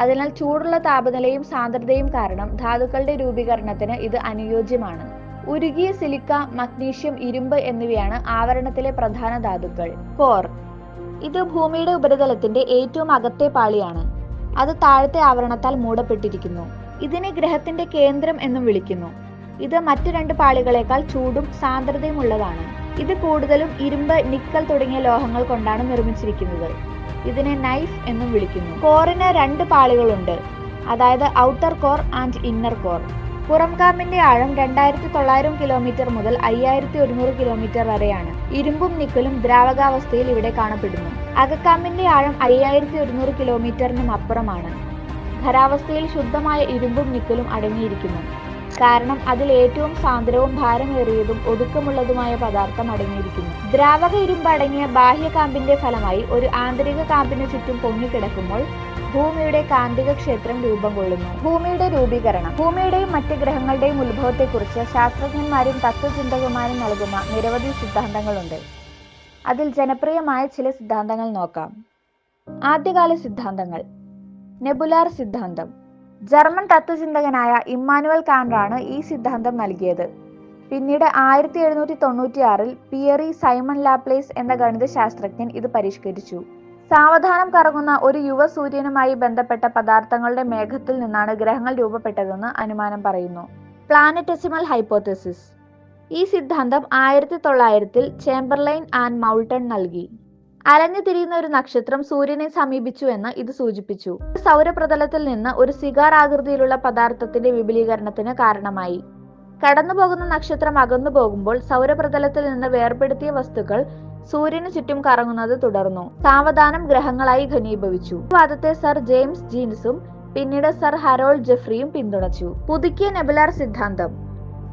അതിനാൽ ചൂടുള്ള താപനിലയും സാന്ദ്രതയും കാരണം ധാതുക്കളുടെ രൂപീകരണത്തിന് ഇത് അനുയോജ്യമാണ്. ഉരുകിയ സിലിക്ക, മഗ്നീഷ്യം, ഇരുമ്പ് എന്നിവയാണ് ആവരണത്തിലെ പ്രധാന ധാതുക്കൾ. കോർ ഇത് ഭൂമിയുടെ ഉപരിതലത്തിന്റെ ഏറ്റവും അകത്തെ പാളിയാണ്. അത് താഴത്തെ ആവരണത്താൽ മൂടപ്പെട്ടിരിക്കുന്നു. ഇതിനെ ഗ്രഹത്തിന്റെ കേന്ദ്രം എന്നും വിളിക്കുന്നു. ഇത് മറ്റു 2 പാളികളേക്കാൾ ചൂടും സാന്ദ്രതയും ഉള്ളതാണ്. ഇത് കൂടുതലും ഇരുമ്പ്, നിക്കൽ തുടങ്ങിയ ലോഹങ്ങൾ കൊണ്ടാണ് നിർമ്മിച്ചിരിക്കുന്നത്. ഇതിനെ നൈഫ് എന്നും വിളിക്കുന്നു. കോറിന് 2 പാളികളുണ്ട്, അതായത് outer core and inner core. പുറംകാമ്പിന്റെ ആഴം 2900 കിലോമീറ്റർ മുതൽ 5100 കിലോമീറ്റർ വരെയാണ്. ഇരുമ്പും നിക്കലും ദ്രാവകാവസ്ഥയിൽ ഇവിടെ കാണപ്പെടുന്നു. അകക്കാമ്പിന്റെ ആഴം 5100 കിലോമീറ്ററിനും അപ്പുറമാണ്. ഖരാവസ്ഥയിൽ ശുദ്ധമായ ഇരുമ്പും നിക്കലും അടങ്ങിയിരിക്കുന്നു. കാരണം അതിൽ ഏറ്റവും സാന്ദ്രവും ഭാരമേറിയതും ഒതുക്കമുള്ളതുമായ പദാർത്ഥം അടങ്ങിയിരിക്കുന്നു. ദ്രാവക ഇരുമ്പ് അടങ്ങിയ ബാഹ്യകാമ്പിന്റെ ഫലമായി ഒരു ആന്തരിക കാമ്പിന് ചുറ്റും പൊങ്ങിക്കിടക്കുമ്പോൾ ഭൂമിയുടെ കാന്തിക ക്ഷേത്രം രൂപം കൊള്ളുന്നു. ഭൂമിയുടെ രൂപീകരണം. ഭൂമിയുടെയും മറ്റ് ഗ്രഹങ്ങളുടെയും ഉത്ഭവത്തെക്കുറിച്ച് ശാസ്ത്രജ്ഞന്മാരും തത്വചിന്തകന്മാരും നൽകുന്ന നിരവധി സിദ്ധാന്തങ്ങളുണ്ട്. അതിൽ ജനപ്രിയമായ ചില സിദ്ധാന്തങ്ങൾ നോക്കാം. ആദ്യകാല സിദ്ധാന്തങ്ങൾ. നെബുലാർ സിദ്ധാന്തം. ജർമ്മൻ തത്വചിന്തകനായ ഇമ്മാനുവൽ കാന്റാണ് ഈ സിദ്ധാന്തം നൽകിയത്. പിന്നീട് 1796 പിയറി സൈമൺ ലാപ്ലേസ് എന്ന ഗണിതശാസ്ത്രജ്ഞൻ ഇത് പരിഷ്കരിച്ചു. സാവധാനം കറങ്ങുന്ന ഒരു യുവ സൂര്യനുമായി ബന്ധപ്പെട്ട പദാർത്ഥങ്ങളുടെ മേഘത്തിൽ നിന്നാണ് ഗ്രഹങ്ങൾ രൂപപ്പെട്ടതെന്ന് അനുമാനം പറയുന്നു. പ്ലാനറ്റെസിമൽ ഹൈപ്പോതെസിസ്. ഈ സിദ്ധാന്തം 1900 ചേംബർലൈൻ ആൻഡ് മൗൾട്ടൺ നൽകി. അലഞ്ഞു തിരിയുന്ന ഒരു നക്ഷത്രം സൂര്യനെ സമീപിച്ചുവെന്ന് ഇത് സൂചിപ്പിച്ചു. സൗരപ്രതലത്തിൽ നിന്ന് ഒരു സിഗാർ ആകൃതിയിലുള്ള പദാർത്ഥത്തിന്റെ വിപുലീകരണത്തിന് കാരണമായി. കടന്നുപോകുന്ന നക്ഷത്രം അകന്നു പോകുമ്പോൾ സൗരപ്രതലത്തിൽ നിന്ന് വേർപെടുത്തിയ വസ്തുക്കൾ സൂര്യന് ചുറ്റും കറങ്ങുന്നത് തുടർന്നു. സാവധാനം ഗ്രഹങ്ങളായി ഘനീഭവിച്ചു. ഈ വാദത്തെ സർ ജെയിംസ് ജീൻസും പിന്നീട് സർ ഹരോൾഡ് ജെഫ്രിയും പിന്തുണച്ചു. പുതുക്കിയ നെബുലാർ സിദ്ധാന്തം.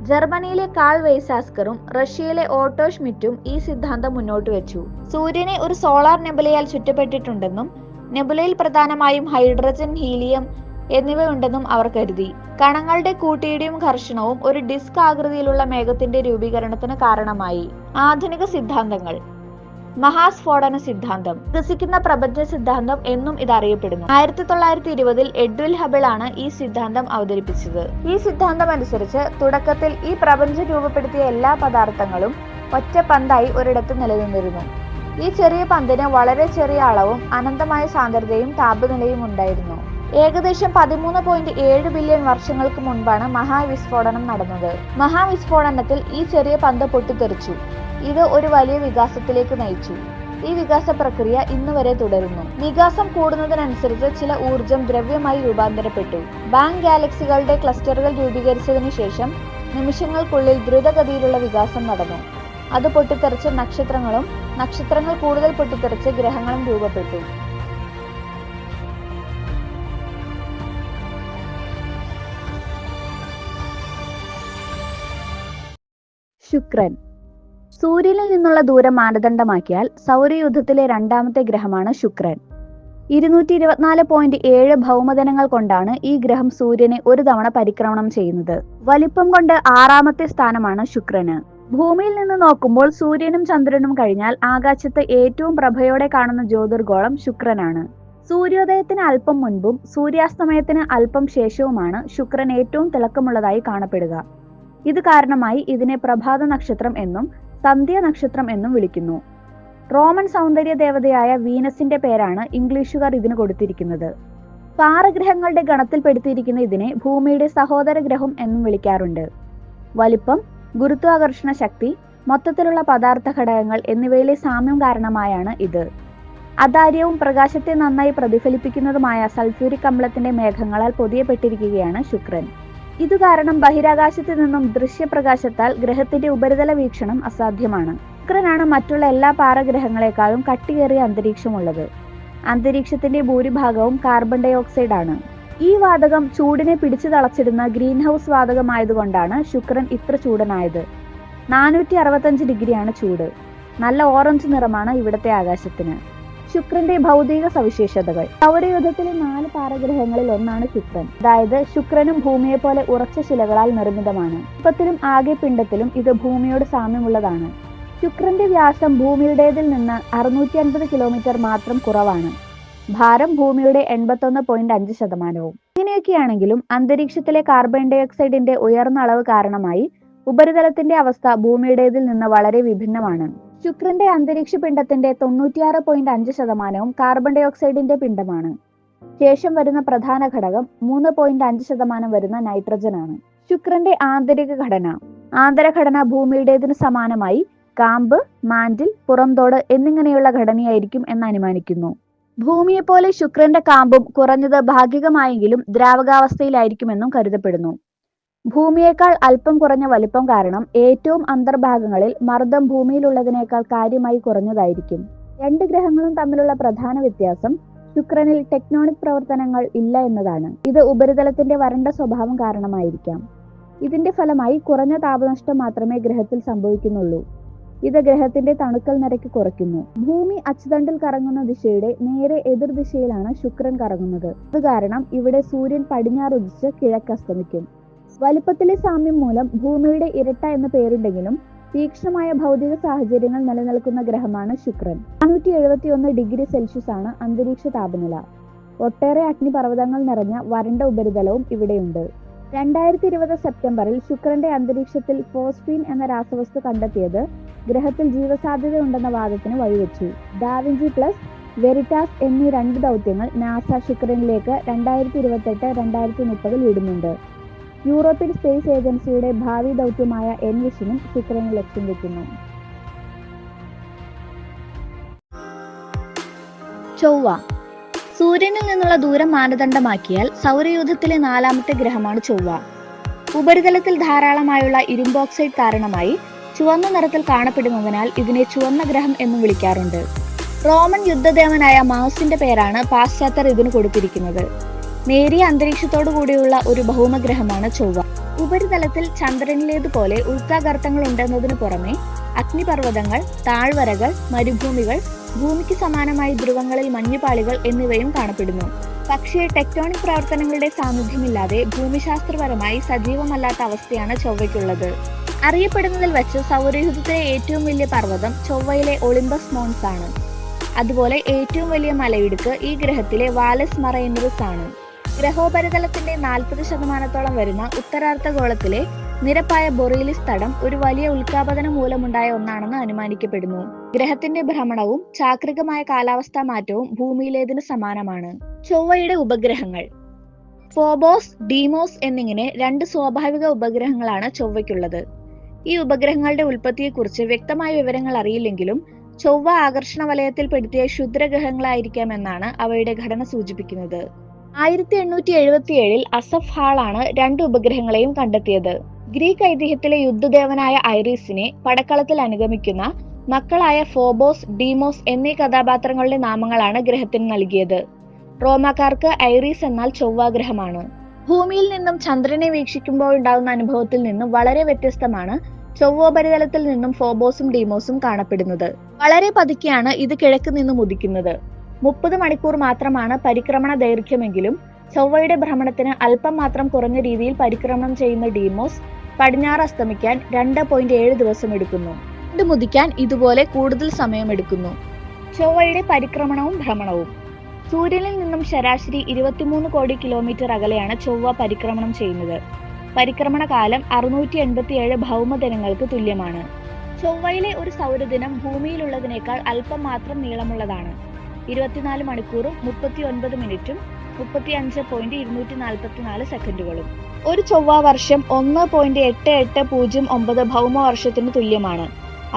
ജർമ്മനിയിലെ കാൾ വെയ്സാസ്കറും റഷ്യയിലെ ഓട്ടോ ഷ്മിറ്റും ഈ സിദ്ധാന്തം മുന്നോട്ട് വെച്ചു. സൂര്യനെ ഒരു സോളാർ നെബുലയാൽ ചുറ്റപ്പെട്ടിട്ടുണ്ടെന്നും നെബുലയിൽ പ്രധാനമായും ഹൈഡ്രജൻ, ഹീലിയം എന്നിവയുണ്ടെന്നും അവർ കരുതി. കണങ്ങളുടെ കൂട്ടിയിടിയും ഘർഷണവും ഒരു ഡിസ്ക് ആകൃതിയിലുള്ള മേഘത്തിന്റെ രൂപീകരണത്തിന് കാരണമായി. ആധുനിക സിദ്ധാന്തങ്ങൾ. മഹാസ്ഫോടന സിദ്ധാന്തം. വികസിക്കുന്ന പ്രപഞ്ച സിദ്ധാന്തം എന്നും ഇത് അറിയപ്പെടുന്നു. 1920 എഡ്വിൻ ഹബിൾ ആണ് ഈ സിദ്ധാന്തം അവതരിപ്പിച്ചത്. ഈ സിദ്ധാന്തം അനുസരിച്ച് തുടക്കത്തിൽ ഈ പ്രപഞ്ചം രൂപപ്പെടുത്തിയ എല്ലാ പദാർത്ഥങ്ങളും ഒറ്റ പന്തായി ഒരിടത്ത് നിലനിന്നിരുന്നു. ഈ ചെറിയ പന്തിന് വളരെ ചെറിയ അളവും അനന്തമായ സാന്ദ്രതയും താപനിലയും ഉണ്ടായിരുന്നു. ഏകദേശം 13.7 ബില്യൺ വർഷങ്ങൾക്ക് മുൻപാണ് മഹാവിസ്ഫോടനം നടന്നത്. മഹാവിസ്ഫോടനത്തിൽ ഈ ചെറിയ പന്ത് പൊട്ടിത്തെറിച്ചു. ഇത് ഒരു വലിയ വികാസത്തിലേക്ക് നയിച്ചു. ഈ വികാസ പ്രക്രിയ ഇന്നുവരെ തുടരുന്നു. വികാസം കൂടുന്നതിനനുസരിച്ച് ചില ഊർജം ദ്രവ്യമായി രൂപാന്തരപ്പെട്ടു. ബാങ്ക് ഗാലക്സികളുടെ ക്ലസ്റ്ററുകൾ രൂപീകരിച്ചതിനു ശേഷം നിമിഷങ്ങൾക്കുള്ളിൽ ദ്രുതഗതിയിലുള്ള വികാസം നടന്നു. അത് പൊട്ടിത്തെറിച്ച് നക്ഷത്രങ്ങളും നക്ഷത്രങ്ങൾ കൂടുതൽ പൊട്ടിത്തെറിച്ച് ഗ്രഹങ്ങളും രൂപപ്പെട്ടു. ശുക്രൻ. സൂര്യനിൽ നിന്നുള്ള ദൂരം മാനദണ്ഡമാക്കിയാൽ സൗരയൂഥത്തിലെ രണ്ടാമത്തെ ഗ്രഹമാണ് ശുക്രൻ. 224.7 ഭൗമദിനങ്ങൾ കൊണ്ടാണ് ഈ ഗ്രഹം സൂര്യനെ ഒരു തവണ പരിക്രമണം ചെയ്യുന്നത്. വലിപ്പം കൊണ്ട് 6ാമത്തെ സ്ഥാനമാണ് ശുക്രന്. ഭൂമിയിൽ നിന്ന് നോക്കുമ്പോൾ സൂര്യനും ചന്ദ്രനും കഴിഞ്ഞാൽ ആകാശത്ത് ഏറ്റവും പ്രഭയോടെ കാണുന്ന ജ്യോതിർഗോളം ശുക്രനാണ്. സൂര്യോദയത്തിന് അല്പം മുൻപും സൂര്യാസ്തമയത്തിന് അല്പം ശേഷവുമാണ് ശുക്രൻ ഏറ്റവും തിളക്കമുള്ളതായി കാണപ്പെടുക. ഇത് കാരണമായി ഇതിനെ പ്രഭാത നക്ഷത്രം എന്നും സന്ധ്യ നക്ഷത്രം എന്നും വിളിക്കുന്നു. റോമൻ സൗന്ദര്യ ദേവതയായ വീനസിന്റെ പേരാണ് ഇംഗ്ലീഷുകാർ ഇതിന് കൊടുത്തിരിക്കുന്നത്. പാറഗ്രഹങ്ങളുടെ ഗണത്തിൽപ്പെടുത്തിയിരിക്കുന്ന ഇതിനെ ഭൂമിയുടെ സഹോദര ഗ്രഹം എന്നും വിളിക്കാറുണ്ട്. വലിപ്പം, ഗുരുത്വാകർഷണ ശക്തി, മൊത്തത്തിലുള്ള പദാർത്ഥ ഘടകങ്ങൾ എന്നിവയിലെ സാമ്യം കാരണമായാണ് ഇത്. അതാര്യവും പ്രകാശത്തെ നന്നായി പ്രതിഫലിപ്പിക്കുന്നതുമായ സൾഫ്യൂരിക് അമ്ലത്തിന്റെ മേഘങ്ങളാൽ പൊതിയപ്പെട്ടിരിക്കുകയാണ് ശുക്രൻ. ഇതു കാരണം ബഹിരാകാശത്തു നിന്നും ദൃശ്യപ്രകാശത്താൽ ഗ്രഹത്തിന്റെ ഉപരിതല വീക്ഷണം അസാധ്യമാണ്. ശുക്രനാണ് മറ്റുള്ള എല്ലാ പാറഗ്രഹങ്ങളെക്കാളും കട്ടിയേറിയ അന്തരീക്ഷമുള്ളത്. അന്തരീക്ഷത്തിന്റെ ഭൂരിഭാഗവും കാർബൺ ഡൈ ഓക്സൈഡ് ആണ്. ഈ വാതകം ചൂടിനെ പിടിച്ചു തളച്ചിടുന്ന ഗ്രീൻ ഹൗസ് വാതകമായതുകൊണ്ടാണ് ശുക്രൻ ഇത്ര ചൂടനായത്. 465 ഡിഗ്രിയാണ് ചൂട്. നല്ല ഓറഞ്ച് നിറമാണ് ഇവിടത്തെ ആകാശത്തിന്. ശുക്രന്റെ ഭൗതിക സവിശേഷതകൾ. സൗരയൂഥത്തിലെ 4 പാറഗ്രഹങ്ങളിൽ ഒന്നാണ് ശുക്രൻ. അതായത് ശുക്രനും ഭൂമിയെ പോലെ ഉറച്ച ശിലകളാൽ നിർമ്മിതമാണ്. വലിപ്പത്തിലും ആകെ പിണ്ഡത്തിലും ഇത് ഭൂമിയോട് സാമ്യമുള്ളതാണ്. ശുക്രന്റെ വ്യാസം ഭൂമിയുടേതിൽ നിന്ന് 650 കിലോമീറ്റർ മാത്രം കുറവാണ്. ഭാരം ഭൂമിയുടെ 81.5%. ഇങ്ങനെയൊക്കെയാണെങ്കിലും അന്തരീക്ഷത്തിലെ കാർബൺ ഡൈ ഓക്സൈഡിന്റെ ഉയർന്ന അളവ് കാരണമായി ഉപരിതലത്തിന്റെ അവസ്ഥ ഭൂമിയുടേതിൽ നിന്ന് വളരെ വിഭിന്നമാണ്. ശുക്രന്റെ അന്തരീക്ഷ പിണ്ഡത്തിന്റെ 96.5% കാർബൺ ഡൈ ഓക്സൈഡിന്റെ പിണ്ഡമാണ്. ശേഷം വരുന്ന പ്രധാന ഘടകം 3.5% വരുന്ന നൈട്രജൻ ആണ്. ശുക്രന്റെ ആന്തരിക ഘടന. ആന്തരഘടന ഭൂമിയുടേതിന് സമാനമായി കാമ്പ്, മാന്റിൽ, പുറംതോട് എന്നിങ്ങനെയുള്ള ഘടനയായിരിക്കും എന്ന് അനുമാനിക്കുന്നു. ഭൂമിയെപ്പോലെ ശുക്രന്റെ കാമ്പും കുറഞ്ഞത് ഭാഗികമായെങ്കിലും ദ്രാവകാവസ്ഥയിലായിരിക്കുമെന്നും കരുതപ്പെടുന്നു. ഭൂമിയേക്കാൾ അല്പം കുറഞ്ഞ വലിപ്പം കാരണം ഏറ്റവും അന്തർഭാഗങ്ങളിൽ മർദ്ദം ഭൂമിയിലുള്ളതിനേക്കാൾ കാര്യമായി കുറഞ്ഞതായിരിക്കും. 2 ഗ്രഹങ്ങളും തമ്മിലുള്ള പ്രധാന വ്യത്യാസം ശുക്രനിൽ ടെക്ടോണിക് പ്രവർത്തനങ്ങൾ ഇല്ല എന്നതാണ്. ഇത് ഉപരിതലത്തിന്റെ വരണ്ട സ്വഭാവം കാരണമായിരിക്കാം. ഇതിന്റെ ഫലമായി കുറഞ്ഞ താപനഷ്ടം മാത്രമേ ഗ്രഹത്തിൽ സംഭവിക്കുന്നുള്ളൂ. ഇത് ഗ്രഹത്തിന്റെ തണുക്കൽ നിരക്ക് കുറയ്ക്കുന്നു. ഭൂമി അച്ചുതണ്ടിൽ കറങ്ങുന്ന ദിശയുടെ നേരെ എതിർ ദിശയിലാണ് ശുക്രൻ കറങ്ങുന്നത്. അത് കാരണം ഇവിടെ സൂര്യൻ പടിഞ്ഞാറുദിച്ച് കിഴക്കസ്തമിക്കും. വലിപ്പത്തിലെ സാമ്യം മൂലം ഭൂമിയുടെ ഇരട്ട എന്ന പേരുണ്ടെങ്കിലും തീക്ഷ്ണമായ ഭൗതിക സാഹചര്യങ്ങൾ നിലനിൽക്കുന്ന ഗ്രഹമാണ് ശുക്രൻ. 471 ഡിഗ്രി സെൽഷ്യസ് ആണ് അന്തരീക്ഷ താപനില. ഒട്ടേറെ അഗ്നിപർവ്വതങ്ങൾ നിറഞ്ഞ വരണ്ട ഉപരിതലവും ഇവിടെയുണ്ട്. 2020 സെപ്റ്റംബറിൽ ശുക്രന്റെ അന്തരീക്ഷത്തിൽ ഫോസ്ഫീൻ എന്ന രാസവസ്തു കണ്ടെത്തിയത് ഗ്രഹത്തിൽ ജീവസാധ്യതയുണ്ടെന്ന വാദത്തിന് വഴിവെച്ചു. ഡാവിഞ്ചി പ്ലസ്, വെരിറ്റാസ് എന്നീ 2 ദൗത്യങ്ങൾ നാസ ശുക്രനിലേക്ക് 2028-2030 വിടുന്നുണ്ട്. യൂറോപ്യൻ സ്പേസ് ഏജൻസിയുടെ ഭാവി ദൗത്യമായ എൻവിഷനും ശുക്രനെ ലക്ഷ്യം വെക്കുന്നു. ചൊവ്വ. സൂര്യനിൽ നിന്നുള്ള ദൂരം മാനദണ്ഡമാക്കിയാൽ സൗരയൂഥത്തിലെ 4ാമത്തെ ഗ്രഹമാണ് ചൊവ്വ. ഉപരിതലത്തിൽ ധാരാളമായുള്ള ഇരുമ്പോക്സൈഡ് കാരണമായി ചുവന്ന നിറത്തിൽ കാണപ്പെടുന്നതിനാൽ ഇതിനെ ചുവന്ന ഗ്രഹം എന്നും വിളിക്കാറുണ്ട്. റോമൻ യുദ്ധദേവനായ മാർസിന്റെ പേരാണ് പാശ്ചാത്യർ ഇതിന് കൊടുത്തിരിക്കുന്നത്. നേരിയ അന്തരീക്ഷത്തോടു കൂടിയുള്ള ഒരു ഭൗമഗ്രഹമാണ് ചൊവ്വ. ഉപരിതലത്തിൽ ചന്ദ്രനിലേതുപോലെ ഉൽക്കാഗർത്തങ്ങൾ ഉണ്ടെന്നതിനു പുറമെ അഗ്നിപർവ്വതങ്ങൾ, താഴ്വരകൾ, മരുഭൂമികൾ, ഭൂമിക്ക് സമാനമായി ധ്രുവങ്ങളിൽ മഞ്ഞുപാളികൾ എന്നിവയും കാണപ്പെടുന്നു. പക്ഷേ ടെക്ടോണിക് പ്രവർത്തനങ്ങളുടെ സാന്നിധ്യമില്ലാതെ ഭൂമിശാസ്ത്രപരമായി സജീവമല്ലാത്ത അവസ്ഥയാണ് ചൊവ്വയ്ക്കുള്ളത്. അറിയപ്പെടുന്നതിൽ വെച്ച് സൗരയൂഥത്തിലെ ഏറ്റവും വലിയ പർവ്വതം ചൊവ്വയിലെ ഒളിമ്പസ് മോൺസ് ആണ്. അതുപോലെ ഏറ്റവും വലിയ മലയിടുക്ക് ഈ ഗ്രഹത്തിലെ വാലസ് മറൈനറിസ് ആണ്. ഗ്രഹോപരിതലത്തിന്റെ 40% വരുന്ന ഉത്തരാർദ്ധഗോളത്തിലെ നിരപ്പായ ബൊറീലിസ് തടം ഒരു വലിയ ഉൽക്കാപതനം മൂലമുണ്ടായ ഒന്നാണെന്ന് അനുമാനിക്കപ്പെടുന്നു. ഗ്രഹത്തിന്റെ ഭ്രമണവും ചാക്രികമായ കാലാവസ്ഥാ മാറ്റവും ഭൂമിയിലേതിന് സമാനമാണ്. ചൊവ്വയുടെ ഉപഗ്രഹങ്ങൾ. ഫോബോസ്, ഡീമോസ് എന്നിങ്ങനെ 2 സ്വാഭാവിക ഉപഗ്രഹങ്ങളാണ് ചൊവ്വയ്ക്കുള്ളത്. ഈ ഉപഗ്രഹങ്ങളുടെ ഉൽപ്പത്തിയെക്കുറിച്ച് വ്യക്തമായ വിവരങ്ങൾ അറിയില്ലെങ്കിലും ചൊവ്വ ആകർഷണ വലയത്തിൽപ്പെടുത്തിയ ക്ഷുദ്രഗ്രഹങ്ങളായിരിക്കാമെന്നാണ് അവയുടെ ഘടന സൂചിപ്പിക്കുന്നത്. 1877 അസഫ് ഹാൾ ആണ് 2 ഉപഗ്രഹങ്ങളെയും കണ്ടെത്തിയത്. ഗ്രീക്ക് ഐതിഹ്യത്തിലെ യുദ്ധദേവനായ ഐറിസിനെ പടക്കളത്തിൽ അനുഗമിക്കുന്ന മക്കളായ ഫോബോസ്, ഡീമോസ് എന്നീ കഥാപാത്രങ്ങളുടെ നാമങ്ങളാണ് ഗ്രഹത്തിന് നൽകിയത്. റോമാക്കാർക്ക് ഐറിസ് എന്നാൽ ചൊവ്വാഗ്രഹമാണ്. ഭൂമിയിൽ നിന്നും ചന്ദ്രനെ വീക്ഷിക്കുമ്പോൾ ഉണ്ടാകുന്ന അനുഭവത്തിൽ നിന്നും വളരെ വ്യത്യസ്തമാണ് ചൊവ്വോപരിതലത്തിൽ നിന്നും ഫോബോസും ഡീമോസും കാണപ്പെടുന്നത്. വളരെ പതുക്കെയാണ് ഇത് കിഴക്ക് നിന്നും ഉദിക്കുന്നത്. 30 മണിക്കൂർ മാത്രമാണ് പരിക്രമണ ദൈർഘ്യമെങ്കിലും ചൊവ്വയുടെ ഭ്രമണത്തിന് അല്പം മാത്രം കുറഞ്ഞ രീതിയിൽ പരിക്രമണം ചെയ്യുന്ന ഡീമോസ് പടിഞ്ഞാറ് അസ്തമിക്കാൻ 2.7 ദിവസം എടുക്കുന്നു. ഇത് മുദിക്കാൻ ഇതുപോലെ കൂടുതൽ സമയമെടുക്കുന്നു. ചൊവ്വയുടെ പരിക്രമണവും ഭ്രമണവും. സൂര്യനിൽ നിന്നും ശരാശരി 23 കോടി കിലോമീറ്റർ അകലെയാണ് ചൊവ്വ പരിക്രമണം ചെയ്യുന്നത്. പരിക്രമണ കാലം 687 ഭൗമദിനങ്ങൾക്ക് തുല്യമാണ്. ചൊവ്വയിലെ ഒരു സൗരദിനം ഭൂമിയിലുള്ളതിനേക്കാൾ അല്പം മാത്രം നീളമുള്ളതാണ്. 24 മണിക്കൂറും 39 മിനിറ്റും 35.244 സെക്കൻഡുകളും. ഒരു ചൊവ്വ വർഷം 1.8809 ഭൗമവർഷത്തിന് തുല്യമാണ്.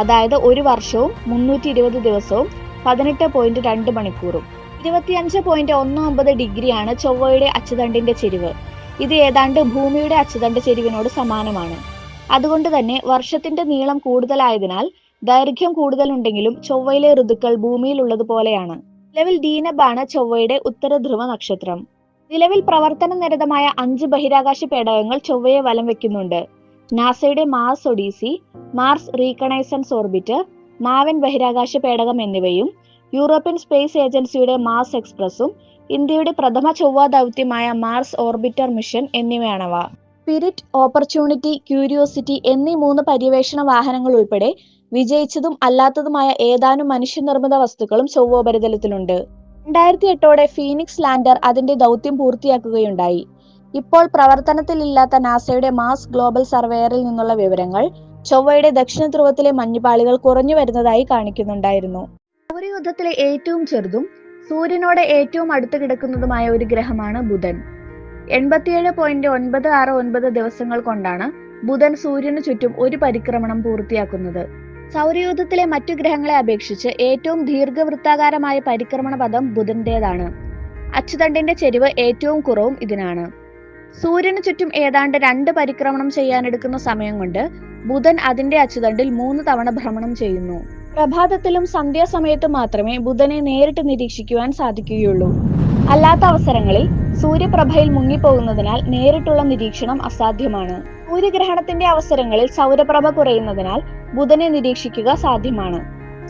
അതായത് ഒരു വർഷവും 320 ദിവസവും 18.2 മണിക്കൂറും. 25.19 ഡിഗ്രിയാണ് ചൊവ്വയുടെ അച്ചുതണ്ടിന്റെ ചെരിവ്. ഇത് ഏതാണ്ട് ഭൂമിയുടെ അച്ചുതണ്ട് ചെരിവിനോട് സമാനമാണ്. അതുകൊണ്ട് തന്നെ വർഷത്തിന്റെ നീളം കൂടുതലായതിനാൽ ദൈർഘ്യം കൂടുതലുണ്ടെങ്കിലും ചൊവ്വയിലെ ഋതുക്കൾ ഭൂമിയിലുള്ളതുപോലെയാണ്. നിലവിൽ ഡീനബാണ് ചൊവ്വയുടെ ഉത്തര ധ്രുവ നക്ഷത്രം. നിലവിൽ പ്രവർത്തന നിരതമായ 5 ബഹിരാകാശ പേടകങ്ങൾ ചൊവ്വയെ വലം വെക്കുന്നുണ്ട്. നാസയുടെ Mars Odyssey, Mars Reconnaissance Orbiter, MAVEN ബഹിരാകാശ പേടകം എന്നിവയും യൂറോപ്യൻ സ്പേസ് ഏജൻസിയുടെ മാർസ് എക്സ്പ്രസും ഇന്ത്യയുടെ പ്രഥമ ചൊവ്വ ദൗത്യമായ മാർസ് ഓർബിറ്റർ മിഷൻ എന്നിവയാണവ. സ്പിരിറ്റ്, ഓപ്പർച്യൂണിറ്റി, ക്യൂരിയോസിറ്റി എന്നീ 3 പര്യവേഷണ വാഹനങ്ങൾ ഉൾപ്പെടെ വിജയിച്ചതും അല്ലാത്തതുമായ ഏതാനും മനുഷ്യനിർമ്മിത വസ്തുക്കളും ചൊവ്വോപരിതലത്തിലുണ്ട്. 2008 ഫീനിക്സ് ലാൻഡർ അതിന്റെ ദൗത്യം പൂർത്തിയാക്കുകയുണ്ടായി. ഇപ്പോൾ പ്രവർത്തനത്തിലില്ലാത്ത നാസയുടെ മാർസ് ഗ്ലോബൽ സർവേയറിൽ നിന്നുള്ള വിവരങ്ങൾ ചൊവ്വയുടെ ദക്ഷിണ ധ്രുവത്തിലെ മഞ്ഞുപാളികൾ കുറഞ്ഞു വരുന്നതായി കാണിക്കുന്നുണ്ടായിരുന്നു. സൗരയൂഥത്തിലെ ഏറ്റവും ചെറുതും സൂര്യനോട് ഏറ്റവും അടുത്ത് കിടക്കുന്നതുമായ ഒരു ഗ്രഹമാണ് ബുധൻ. 87.969 ദിവസങ്ങൾ കൊണ്ടാണ് ബുധൻ സൂര്യനു ചുറ്റും ഒരു പരിക്രമണം പൂർത്തിയാക്കുന്നത്. സൗരയൂഥത്തിലെ മറ്റു ഗ്രഹങ്ങളെ അപേക്ഷിച്ച് ഏറ്റവും ദീർഘവൃത്താകാരമായ പരിക്രമണ പഥം ബുധന്റേതാണ്. അച്ചുതണ്ടിന്റെ ചെരിവ് ഏറ്റവും കുറവും ഇതിനാണ്. സൂര്യനു ചുറ്റും ഏതാണ്ട് 2 പരിക്രമണം ചെയ്യാനെടുക്കുന്ന സമയം കൊണ്ട് ബുധൻ അതിന്റെ അച്ചുതണ്ടിൽ 3 തവണ ഭ്രമണം ചെയ്യുന്നു. പ്രഭാതത്തിലും സന്ധ്യാസമയത്തും മാത്രമേ ബുധനെ നേരിട്ട് നിരീക്ഷിക്കുവാൻ സാധിക്കുകയുള്ളൂ. അല്ലാത്ത അവസരങ്ങളിൽ സൂര്യപ്രഭയിൽ മുങ്ങിപ്പോകുന്നതിനാൽ നേരിട്ടുള്ള നിരീക്ഷണം അസാധ്യമാണ്. സൂര്യഗ്രഹണത്തിന്റെ അവസരങ്ങളിൽ സൗരപ്രഭ കുറയുന്നതിനാൽ ബുധനെ നിരീക്ഷിക്കുക സാധ്യമാണ്.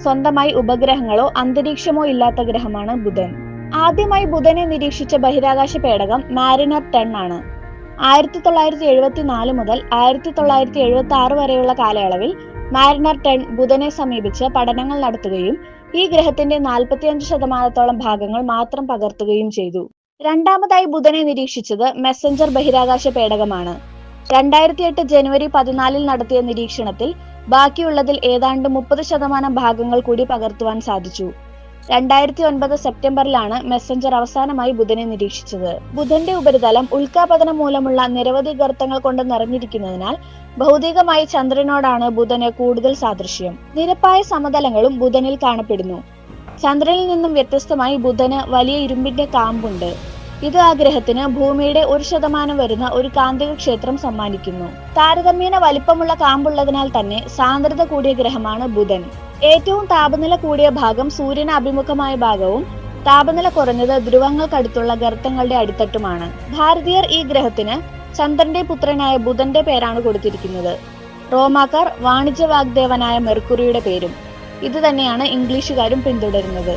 സ്വന്തമായി ഉപഗ്രഹങ്ങളോ അന്തരീക്ഷമോ ഇല്ലാത്ത ഗ്രഹമാണ് ബുധൻ. ആദ്യമായി ബുധനെ നിരീക്ഷിച്ച ബഹിരാകാശ പേടകം മാരിനർ 10 ആണ്. 1974 മുതൽ 1976 വരെയുള്ള കാലയളവിൽ മാരിനർ 10 ബുധനെ സമീപിച്ച് പഠനങ്ങൾ നടത്തുകയും ഈ ഗ്രഹത്തിന്റെ 45% ഭാഗങ്ങൾ മാത്രം പകർത്തുകയും ചെയ്തു. രണ്ടാമതായി ബുധനെ നിരീക്ഷിച്ചത് മെസ്സഞ്ചർ ബഹിരാകാശ പേടകമാണ്. 2008 ജനുവരി 14 നടത്തിയ നിരീക്ഷണത്തിൽ ബാക്കിയുള്ളതിൽ ഏതാണ്ട് 30% ഭാഗങ്ങൾ കൂടി പകർത്തുവാൻ സാധിച്ചു. 2009 സെപ്റ്റംബറിലാണ് മെസ്സഞ്ചർ അവസാനമായി ബുധനെ നിരീക്ഷിച്ചത്. ബുധന്റെ ഉപരിതലം ഉൽക്കാപതനം മൂലമുള്ള നിരവധി ഗർത്തങ്ങൾ കൊണ്ട് നിറഞ്ഞിരിക്കുന്നതിനാൽ ഭൗതികമായി ചന്ദ്രനോടാണ് ബുധന് കൂടുതൽ സാദൃശ്യം. നിരപ്പായ സമതലങ്ങളും ബുധനിൽ കാണപ്പെടുന്നു. ചന്ദ്രനിൽ നിന്നും വ്യത്യസ്തമായി ബുധന് വലിയ ഇരുമ്പിന്റെ കാമ്പുണ്ട്. ഇത് ആ ഗ്രഹത്തിന് ഭൂമിയുടെ 1% വരുന്ന ഒരു കാന്തിക ക്ഷേത്രം സമ്മാനിക്കുന്നു. താരതമ്യേന വലിപ്പമുള്ള കാമ്പുള്ളതിനാൽ തന്നെ സാന്ദ്രത കൂടിയ ഗ്രഹമാണ് ബുധൻ. ഏറ്റവും താപനില കൂടിയ ഭാഗം സൂര്യന് അഭിമുഖമായ ഭാഗവും താപനില കുറഞ്ഞത് ധ്രുവങ്ങൾക്കടുത്തുള്ള ഗർത്തങ്ങളുടെ അടിത്തട്ടുമാണ്. ഭാരതീയർ ഈ ഗ്രഹത്തിന് ചന്ദ്രന്റെ പുത്രനായ ബുധന്റെ പേരാണ് കൊടുത്തിരിക്കുന്നത്. റോമാക്കാർ വാണിജ്യ വാഗ്ദേവനായ മെർക്കുറിയുടെ പേരും. ഇത് തന്നെയാണ് ഇംഗ്ലീഷുകാരും പിന്തുടരുന്നത്.